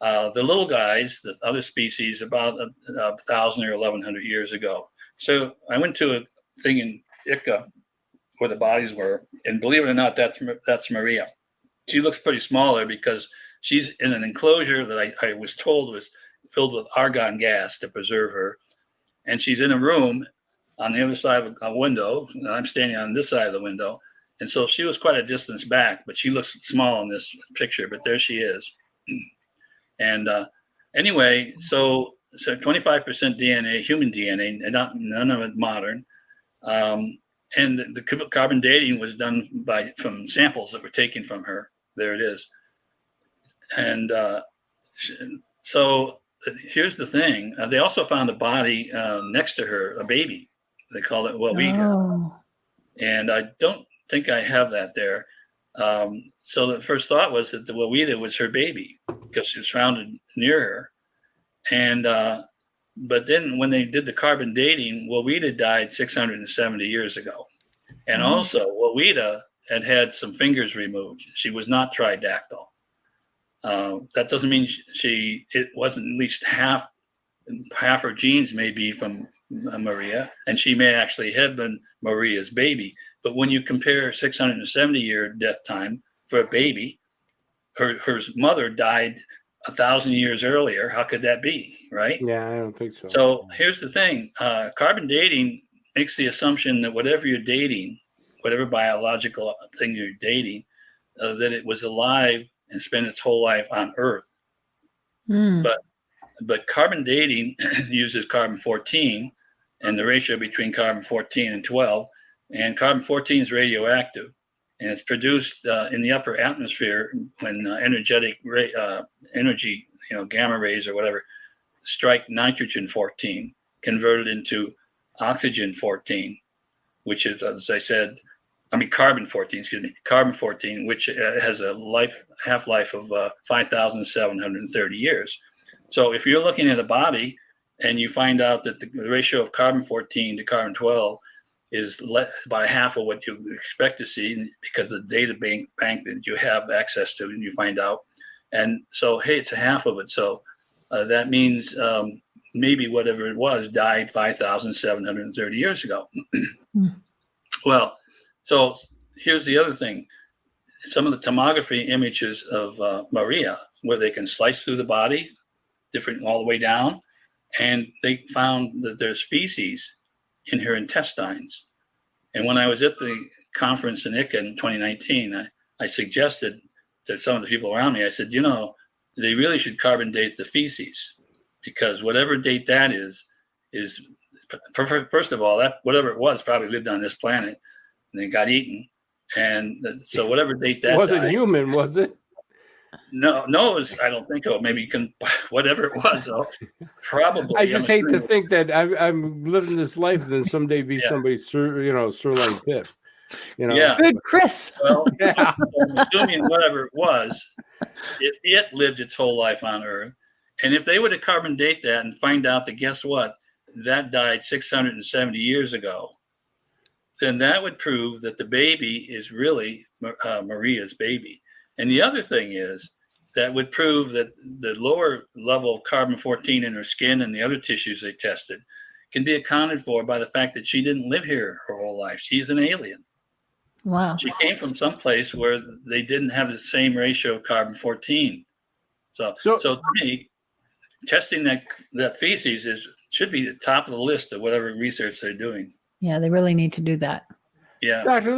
The little guys, the other species, about 1,000 or 1,100 years ago. So I went to a thing in Ica where the bodies were, and believe it or not, that's Maria. She looks pretty small there because she's in an enclosure that I was told was filled with argon gas to preserve her. And she's in a room on the other side of a window, and I'm standing on this side of the window. And so she was quite a distance back, but she looks small in this picture, but there she is. And anyway, so 25% DNA, human DNA, and none of it modern. And the carbon dating was done from samples that were taken from her. There it is. And so here's the thing. They also found a body next to her, a baby. They called it Wawita. Oh. And I don't think I have that there. So the first thought was that the Wawita was her baby because she was found near her. And but then when they did the carbon dating, Wawita died 670 years ago. And also Wawita had some fingers removed. She was not tridactyl. That doesn't mean it wasn't at least half her genes may be from Maria, and she may actually have been Maria's baby. But when you compare 670-year death time for a baby, her mother died 1,000 years earlier. How could that be, right? Yeah, I don't think so. So here's the thing. Carbon dating makes the assumption that whatever you're dating, whatever biological thing you're dating, that it was alive and spent its whole life on Earth. But carbon dating uses carbon-14 and the ratio between carbon-14 and 12. And carbon-14 is radioactive, and it's produced in the upper atmosphere when energy, gamma rays or whatever, strike nitrogen-14, converted into oxygen-14, which is, as I said, carbon-14, which has a half-life of 5,730 years. So if you're looking at a body and you find out that the ratio of carbon-14 to carbon-12 is about half of what you expect to see because of the data bank that you have access to, and you find out. And so, hey, it's a half of it. So that means maybe whatever it was died 5,730 years ago. Well, so here's the other thing. Some of the tomography images of Maria, where they can slice through the body, different all the way down, and they found that there's feces in her intestines. And when I was at the conference in Ica in 2019, I suggested to some of the people around me, I said, they really should carbon date the feces, because whatever date that is first of all, that whatever it was probably lived on this planet and then got eaten. And so whatever date that wasn't human, was it? No, it was, I don't think so. Maybe you can, whatever it was, probably. I just hate to think that I'm living this life and then someday be somebody's, sirloin tip. Yeah. Good, Chris. Well, I'm assuming whatever it was, it lived its whole life on Earth. And if they were to carbon date that and find out that, guess what, that died 670 years ago, then that would prove that the baby is really Maria's baby. And the other thing is that would prove that the lower level of carbon-14 in her skin and the other tissues they tested can be accounted for by the fact that she didn't live here her whole life. She's an alien. Wow. She came from some place where they didn't have the same ratio of carbon-14. So to me, testing that feces should be the top of the list of whatever research they're doing. Yeah, they really need to do that. Yeah. Doctor,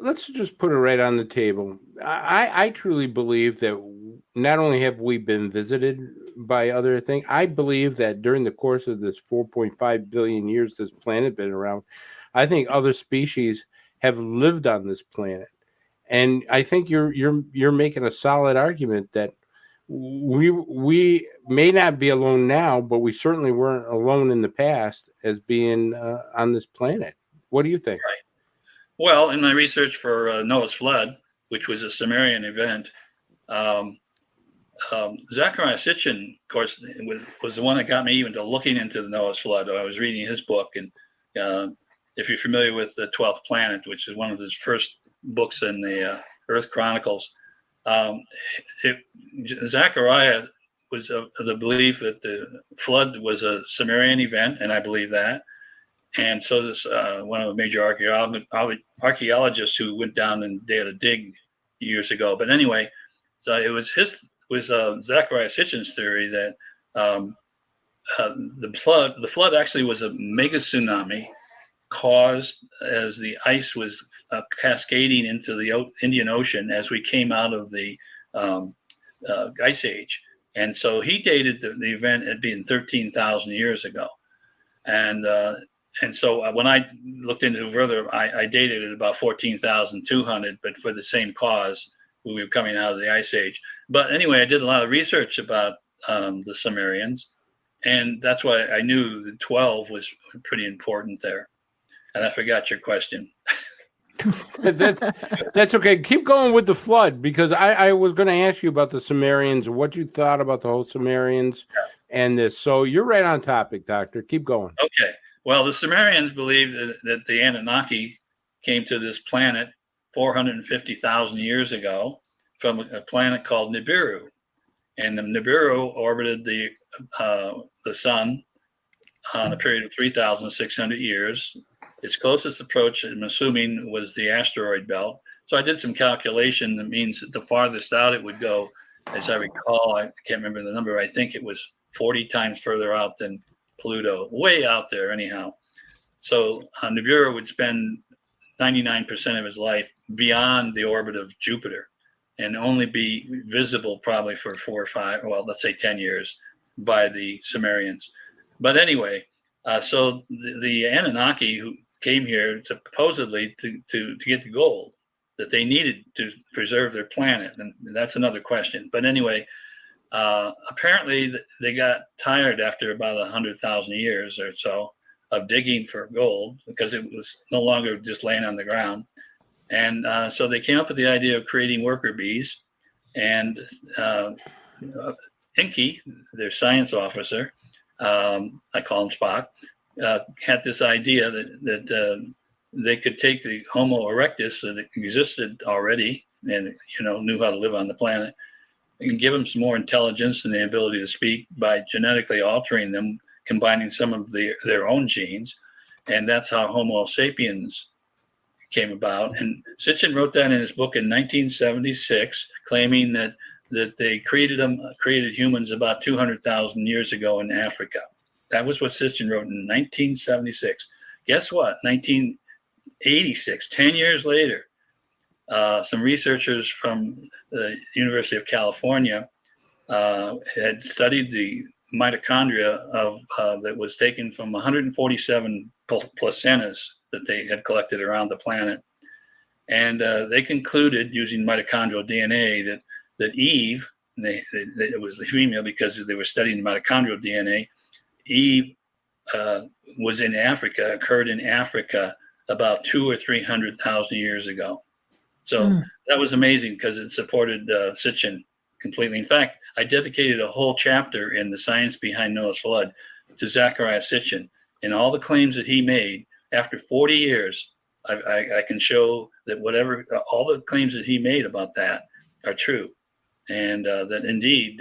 let's just put it right on the table. I truly believe that not only have we been visited by other things, I believe that during the course of this 4.5 billion years this planet been around, I think other species have lived on this planet. And I think you're making a solid argument that we may not be alone now, but we certainly weren't alone in the past as being on this planet. What do you think? Right. Well, in my research for Noah's Flood, which was a Sumerian event, Zecharia Sitchin, of course, was the one that got me even to looking into the Noah's Flood. I was reading his book, and if you're familiar with the 12th Planet, which is one of his first books in the Earth Chronicles, Zecharia was of the belief that the flood was a Sumerian event, and I believe that. And so this one of the major archaeologists who went down and did a dig years ago. But anyway, so it was Zecharia Sitchin's theory that the flood actually was a mega tsunami caused as the ice was cascading into the Indian Ocean as we came out of the ice age. And so he dated the event as being 13,000 years ago. And so when I looked into it further, I dated it about 14,200, but for the same cause, we were coming out of the ice age. But anyway, I did a lot of research about the Sumerians, and that's why I knew the 12 was pretty important there. And I forgot your question. That's okay. Keep going with the flood, because I was going to ask you about the Sumerians, what you thought about the whole Sumerians and this. So you're right on topic, Doctor. Keep going. Okay. Well, the Sumerians believed that the Anunnaki came to this planet 450,000 years ago from a planet called Nibiru. And the Nibiru orbited the sun on a period of 3,600 years. Its closest approach, I'm assuming, was the asteroid belt. So I did some calculation that means that the farthest out it would go, as I recall, I can't remember the number, I think it was 40 times further out than Pluto, way out there anyhow. So Nibiru would spend 99% of his life beyond the orbit of Jupiter and only be visible probably for 4 or 5, well, let's say 10 years by the Sumerians. But anyway, so the Anunnaki who came here supposedly to get the gold that they needed to preserve their planet, and that's another question. But anyway, apparently they got tired after about 100,000 years or so of digging for gold because it was no longer just laying on the ground. And so they came up with the idea of creating worker bees. And Enki, their science officer, I call him Spock, had this idea that they could take the Homo erectus that existed already and knew how to live on the planet, and give them some more intelligence and the ability to speak by genetically altering them, combining some of their own genes. And that's how Homo sapiens came about. And Sitchin wrote that in his book in 1976, claiming that they created humans about 200,000 years ago in Africa. That was what Sitchin wrote in 1976. Guess what? 1986, 10 years later, some researchers from the University of California had studied the mitochondria that was taken from 147 placentas that they had collected around the planet. And they concluded using mitochondrial DNA that Eve, it was the female because they were studying the mitochondrial DNA, Eve was in Africa, occurred in Africa about 200,000 or 300,000 years ago. So that was amazing because it supported Sitchin completely. In fact, I dedicated a whole chapter in The Science Behind Noah's Flood to Zecharia Sitchin, and all the claims that he made after 40 years, I can show that all the claims that he made about that are true. And that indeed,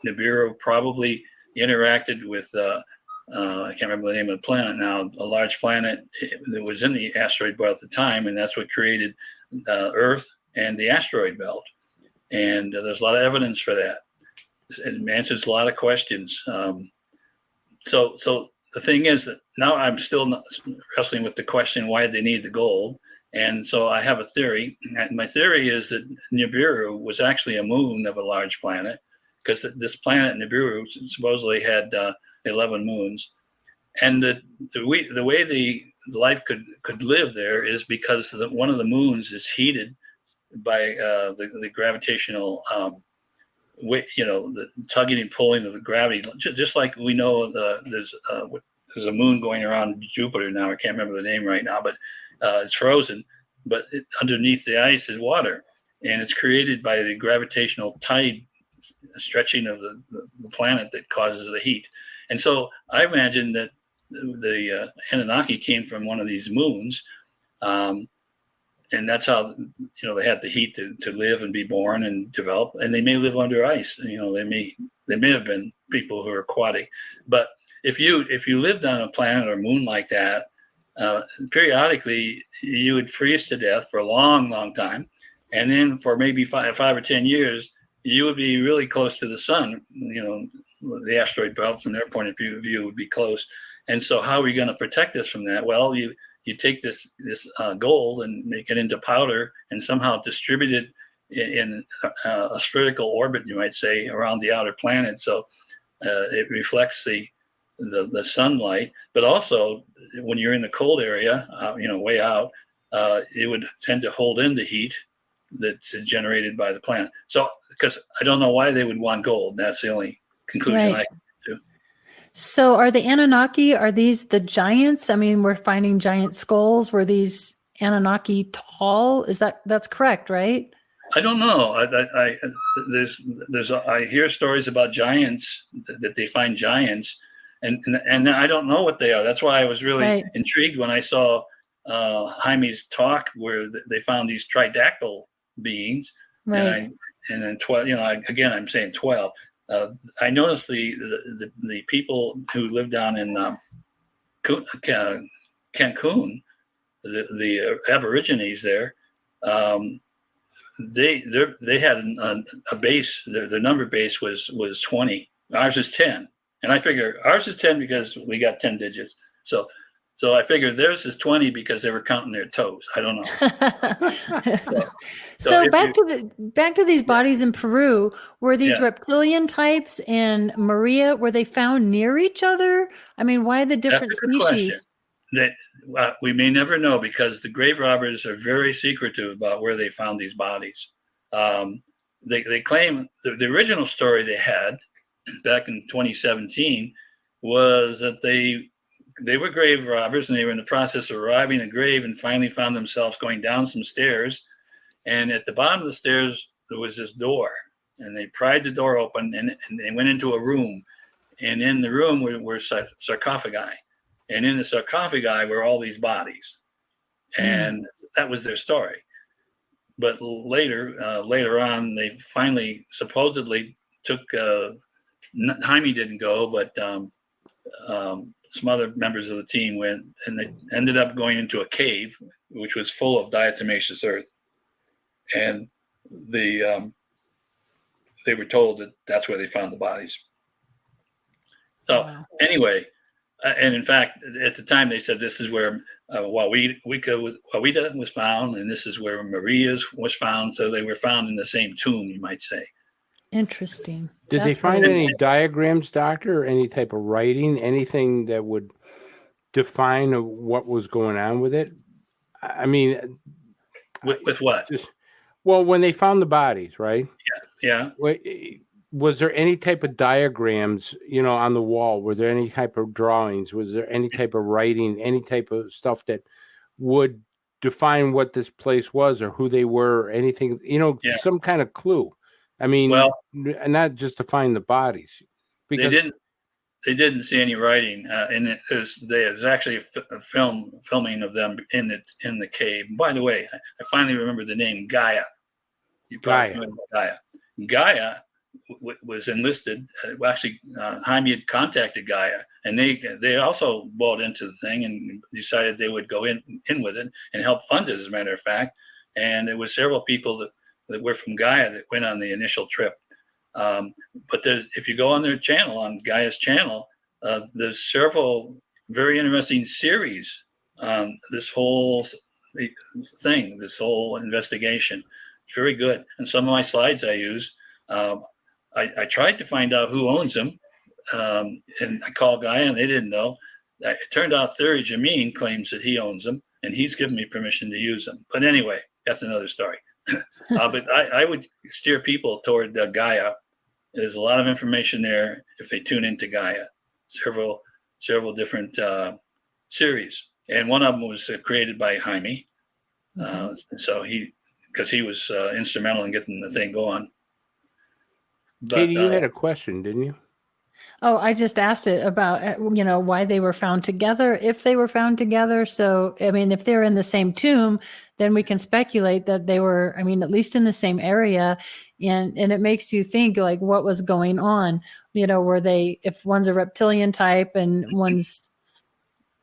Nibiru probably interacted with, I can't remember the name of the planet now, a large planet that was in the asteroid belt at the time, and that's what created Earth and the asteroid belt. And there's a lot of evidence for that. It answers a lot of questions. So the thing is that now I'm still not wrestling with the question, why did they need the gold? And so I have a theory. My theory is that Nibiru was actually a moon of a large planet, because this planet Nibiru supposedly had 11 moons. And the way the life could live there is because one of the moons is heated by the gravitational the tugging and pulling of the gravity, just like we know there's a moon going around Jupiter now. I can't remember the name right now, but it's frozen. But underneath the ice is water, and it's created by the gravitational tide stretching of the planet that causes the heat. And so I imagine that the Anunnaki came from one of these moons, and that's how they had the heat to live and be born and develop. And they may live under ice. They may have been people who are aquatic. But if you lived on a planet or moon like that, periodically you would freeze to death for a long, long time, and then for maybe 5 or 10 years you would be really close to the sun. The asteroid belt from their point of view would be close. And so how are we going to protect us from that? Well, you take this gold and make it into powder and somehow distribute it in a spherical orbit, you might say, around the outer planet. So it reflects the sunlight, but also when you're in the cold area, way out, it would tend to hold in the heat that's generated by the planet. So, because I don't know why they would want gold. That's the only conclusion I come to. So are the Anunnaki, are these the giants? I mean, we're finding giant skulls. Were these Anunnaki tall? That's correct, right? I don't know. I hear stories about giants, that they find giants, and I don't know what they are. That's why I was really intrigued when I saw Jaime's talk, where they found these tridactyl beings, and then 12. Again, I'm saying 12. I noticed the people who live down in Cancun, the Aborigines there. They had a base. Their number base was 20. Ours is 10, and I figure ours is 10 because we got 10 digits. So I figure theirs is 20 because they were counting their toes. I don't know. So back to these bodies in Peru. Were these reptilian types and Maria? Were they found near each other? I mean, why the different species? We may never know, because the grave robbers are very secretive about where they found these bodies. They claim the original story they had back in 2017 was that they were grave robbers, and they were in the process of robbing a grave, and finally found themselves going down some stairs. And at the bottom of the stairs, there was this door, and they pried the door open, and they went into a room. And in the room were sarcophagi. And in the sarcophagi were all these bodies. And that was their story. But later on, they finally supposedly took, Jaime didn't go, but some other members of the team went, and they ended up going into a cave, which was full of diatomaceous earth. And they were told that that's where they found the bodies. So anyway, and in fact, at the time they said this is where Wawida was found, and this is where Maria's was found. So they were found in the same tomb, you might say. Interesting. Did they find any diagrams, Doctor, or any type of writing, anything that would define what was going on with it? I mean, with what? Well, when they found the bodies, right? Yeah. Was there any type of diagrams, on the wall? Were there any type of drawings? Was there any type of writing, any type of stuff that would define what this place was or who they were, or anything, some kind of clue? I mean, not just to find the bodies. Because they didn't see any writing, and there's actually a filming of them in the cave. By the way, I finally remember the name Gaia. You probably remember Gaia. Gaia was enlisted. Actually, Jaime had contacted Gaia, and they also bought into the thing and decided they would go in with it and help fund it. As a matter of fact, and it was several people that were from Gaia that went on the initial trip. But if you go on their channel, on Gaia's channel, there's several very interesting series on this whole thing, this whole investigation. It's very good. And some of my slides I use, I tried to find out who owns them, and I called Gaia and they didn't know. It turned out Theory Jameen claims that he owns them, and he's given me permission to use them. But anyway, that's another story. But I would steer people toward Gaia. There's a lot of information there if they tune into Gaia. Several different series, and one of them was created by Jaime. So because he was instrumental in getting the thing going. But, Katie, you had a question, didn't you? Oh, I just asked it about, why they were found together, if they were found together. So, I mean, if they're in the same tomb, then we can speculate that they were, at least in the same area. And it makes you think, like, what was going on? Were they, if one's a reptilian type and one's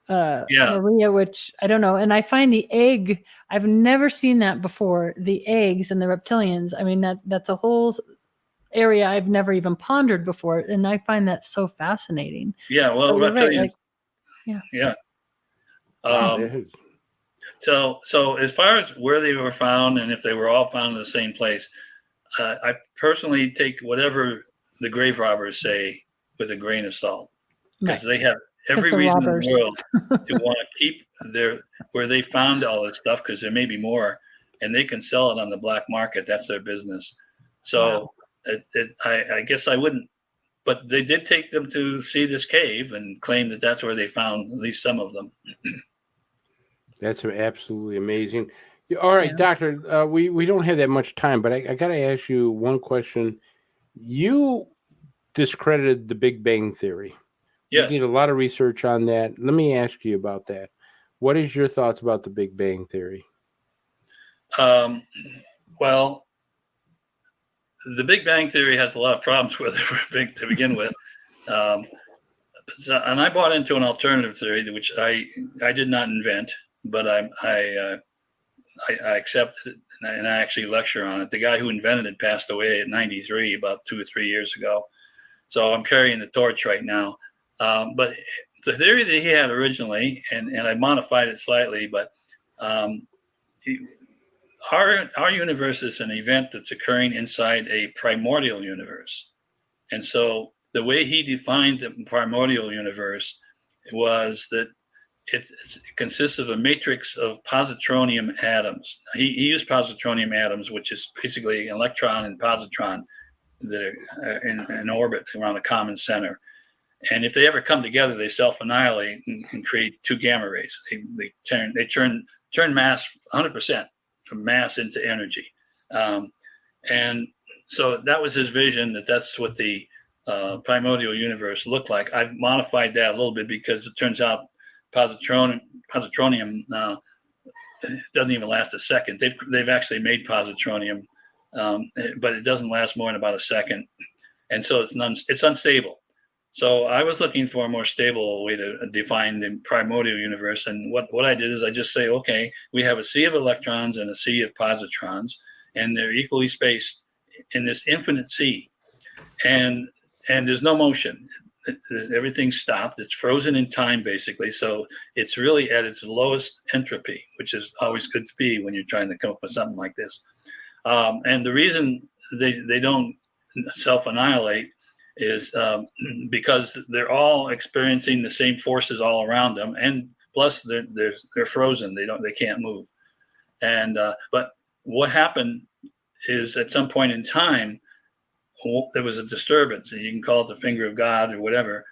Maria, which I don't know. And I find the egg, I've never seen that before. The eggs and the reptilians. That's a whole area I've never even pondered before, and I find that so fascinating. Yeah, well, reptilians. Right, yeah. So as far as where they were found and if they were all found in the same place, I personally take whatever the grave robbers say with a grain of salt, because they have every reason in the world to want to keep where they found all this stuff, because there may be more, and they can sell it on the black market. That's their business. So. Wow. I guess I wouldn't, but they did take them to see this cave and claim that that's where they found at least some of them. That's absolutely amazing. All right, Doctor, we don't have that much time, but I got to ask you one question. You discredited the Big Bang Theory. Yes. You did a lot of research on that. Let me ask you about that. What is your thoughts about the Big Bang Theory? Well, the Big Bang Theory has a lot of problems with it to begin with. And I bought into an alternative theory, which I did not invent, but I accepted it, and I actually lecture on it. The guy who invented it passed away at 93, about 2 or 3 years ago. So I'm carrying the torch right now. But the theory that he had originally, and I modified it slightly, but our universe is an event that's occurring inside a primordial universe. And so the way he defined the primordial universe was that it consists of a matrix of positronium atoms. He used positronium atoms, which is basically an electron and positron that are in orbit around a common center. And if they ever come together, they self-annihilate and create two gamma rays. They turn mass 100%. From mass into energy. And so that was his vision, that's what the primordial universe looked like. I've modified that a little bit because it turns out positronium doesn't even last a second. They've actually made positronium, but it doesn't last more than about a second. And so it's unstable. So I was looking for a more stable way to define the primordial universe. And what I did is I just say, okay, we have a sea of electrons and a sea of positrons, and they're equally spaced in this infinite sea. And there's no motion. Everything's stopped. It's frozen in time, basically. So it's really at its lowest entropy, which is always good to be when you're trying to come up with something like this. And the reason they don't self-annihilate is because they're all experiencing the same forces all around them, and plus they're frozen. They can't move. And but what happened is at some point in time there was a disturbance, and you can call it the finger of God or whatever.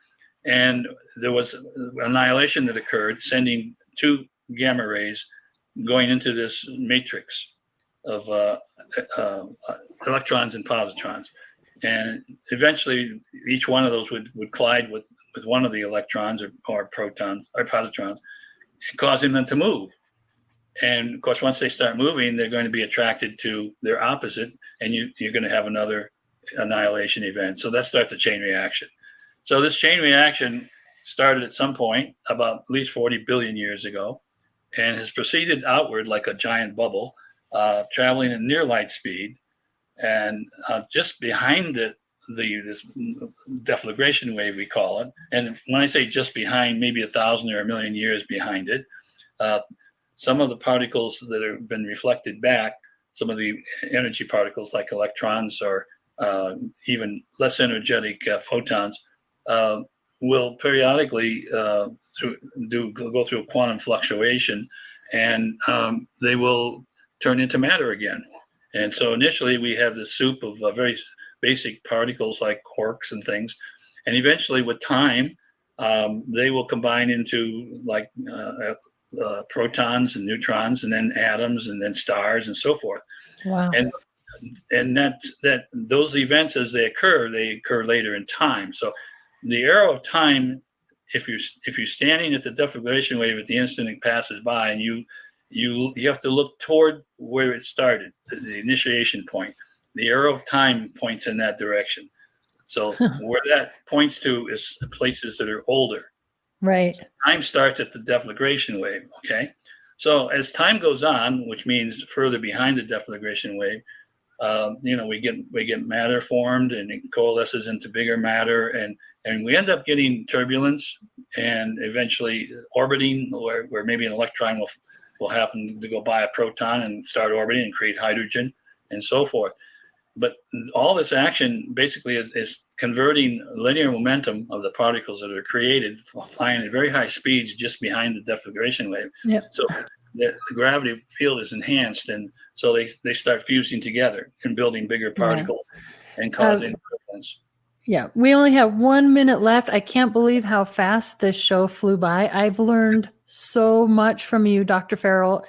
And there was annihilation that occurred, sending two gamma rays going into this matrix of electrons and positrons. And eventually, each one of those would collide with one of the electrons or protons or positrons, causing them to move. And of course, once they start moving, they're going to be attracted to their opposite, and you're going to have another annihilation event. So that starts a chain reaction. So this chain reaction started at some point about at least 40 billion years ago, and has proceeded outward like a giant bubble, traveling at near light speed. And just behind it, this deflagration wave, we call it. And when I say just behind, maybe 1,000 or 1,000,000 years behind it, some of the particles that have been reflected back, some of the energy particles like electrons or even less energetic photons, will periodically go through a quantum fluctuation, and they will turn into matter again. And so initially we have this soup of very basic particles like quarks and things, and eventually with time they will combine into like protons and neutrons, and then atoms, and then stars, and so forth. Wow. And that those events, as they occur later in time. So the arrow of time, if you're standing at the deflagration wave at the instant it passes by, and you have to look toward where it started, the initiation point. The arrow of time points in that direction. So where that points to is places that are older. Right. So time starts at the deflagration wave. Okay. So as time goes on, which means further behind the deflagration wave, we get matter formed, and it coalesces into bigger matter, and we end up getting turbulence and eventually orbiting, where maybe an electron will happen to go by a proton and start orbiting and create hydrogen and so forth. But all this action basically is converting linear momentum of the particles that are created flying at very high speeds just behind the deflagration wave. Yep. So the gravity field is enhanced, and so they start fusing together and building bigger particles and causing turbulence. Yeah, we only have 1 minute left. I can't believe how fast this show flew by. I've learned so much from you, Dr. Farrell.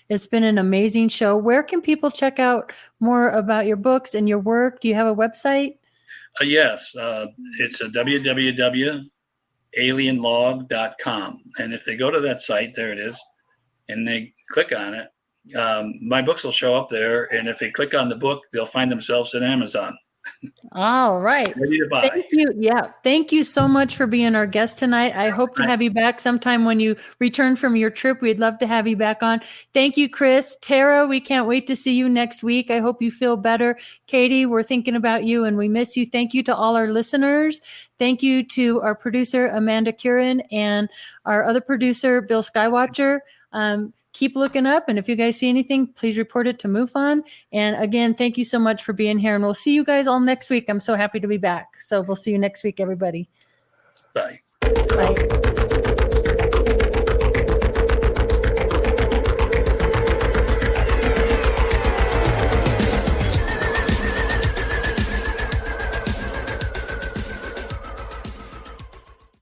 It's been an amazing show. Where can people check out more about your books and your work? Do you have a website? Yes, it's www.alienlog.com. And if they go to that site, there it is, and they click on it, my books will show up there. And if they click on the book, they'll find themselves at Amazon. All right. Ready to buy. Thank you. Yeah. Thank you so much for being our guest tonight. I hope to have you back sometime when you return from your trip. We'd love to have you back on. Thank you, Chris. Tara, we can't wait to see you next week. I hope you feel better. Katie, we're thinking about you and we miss you. Thank you to all our listeners. Thank you to our producer, Amanda Curran, and our other producer, Bill Skywatcher. Keep looking up. And if you guys see anything, please report it to MUFON. And again, thank you so much for being here. And we'll see you guys all next week. I'm so happy to be back. So we'll see you next week, everybody. Bye. Bye.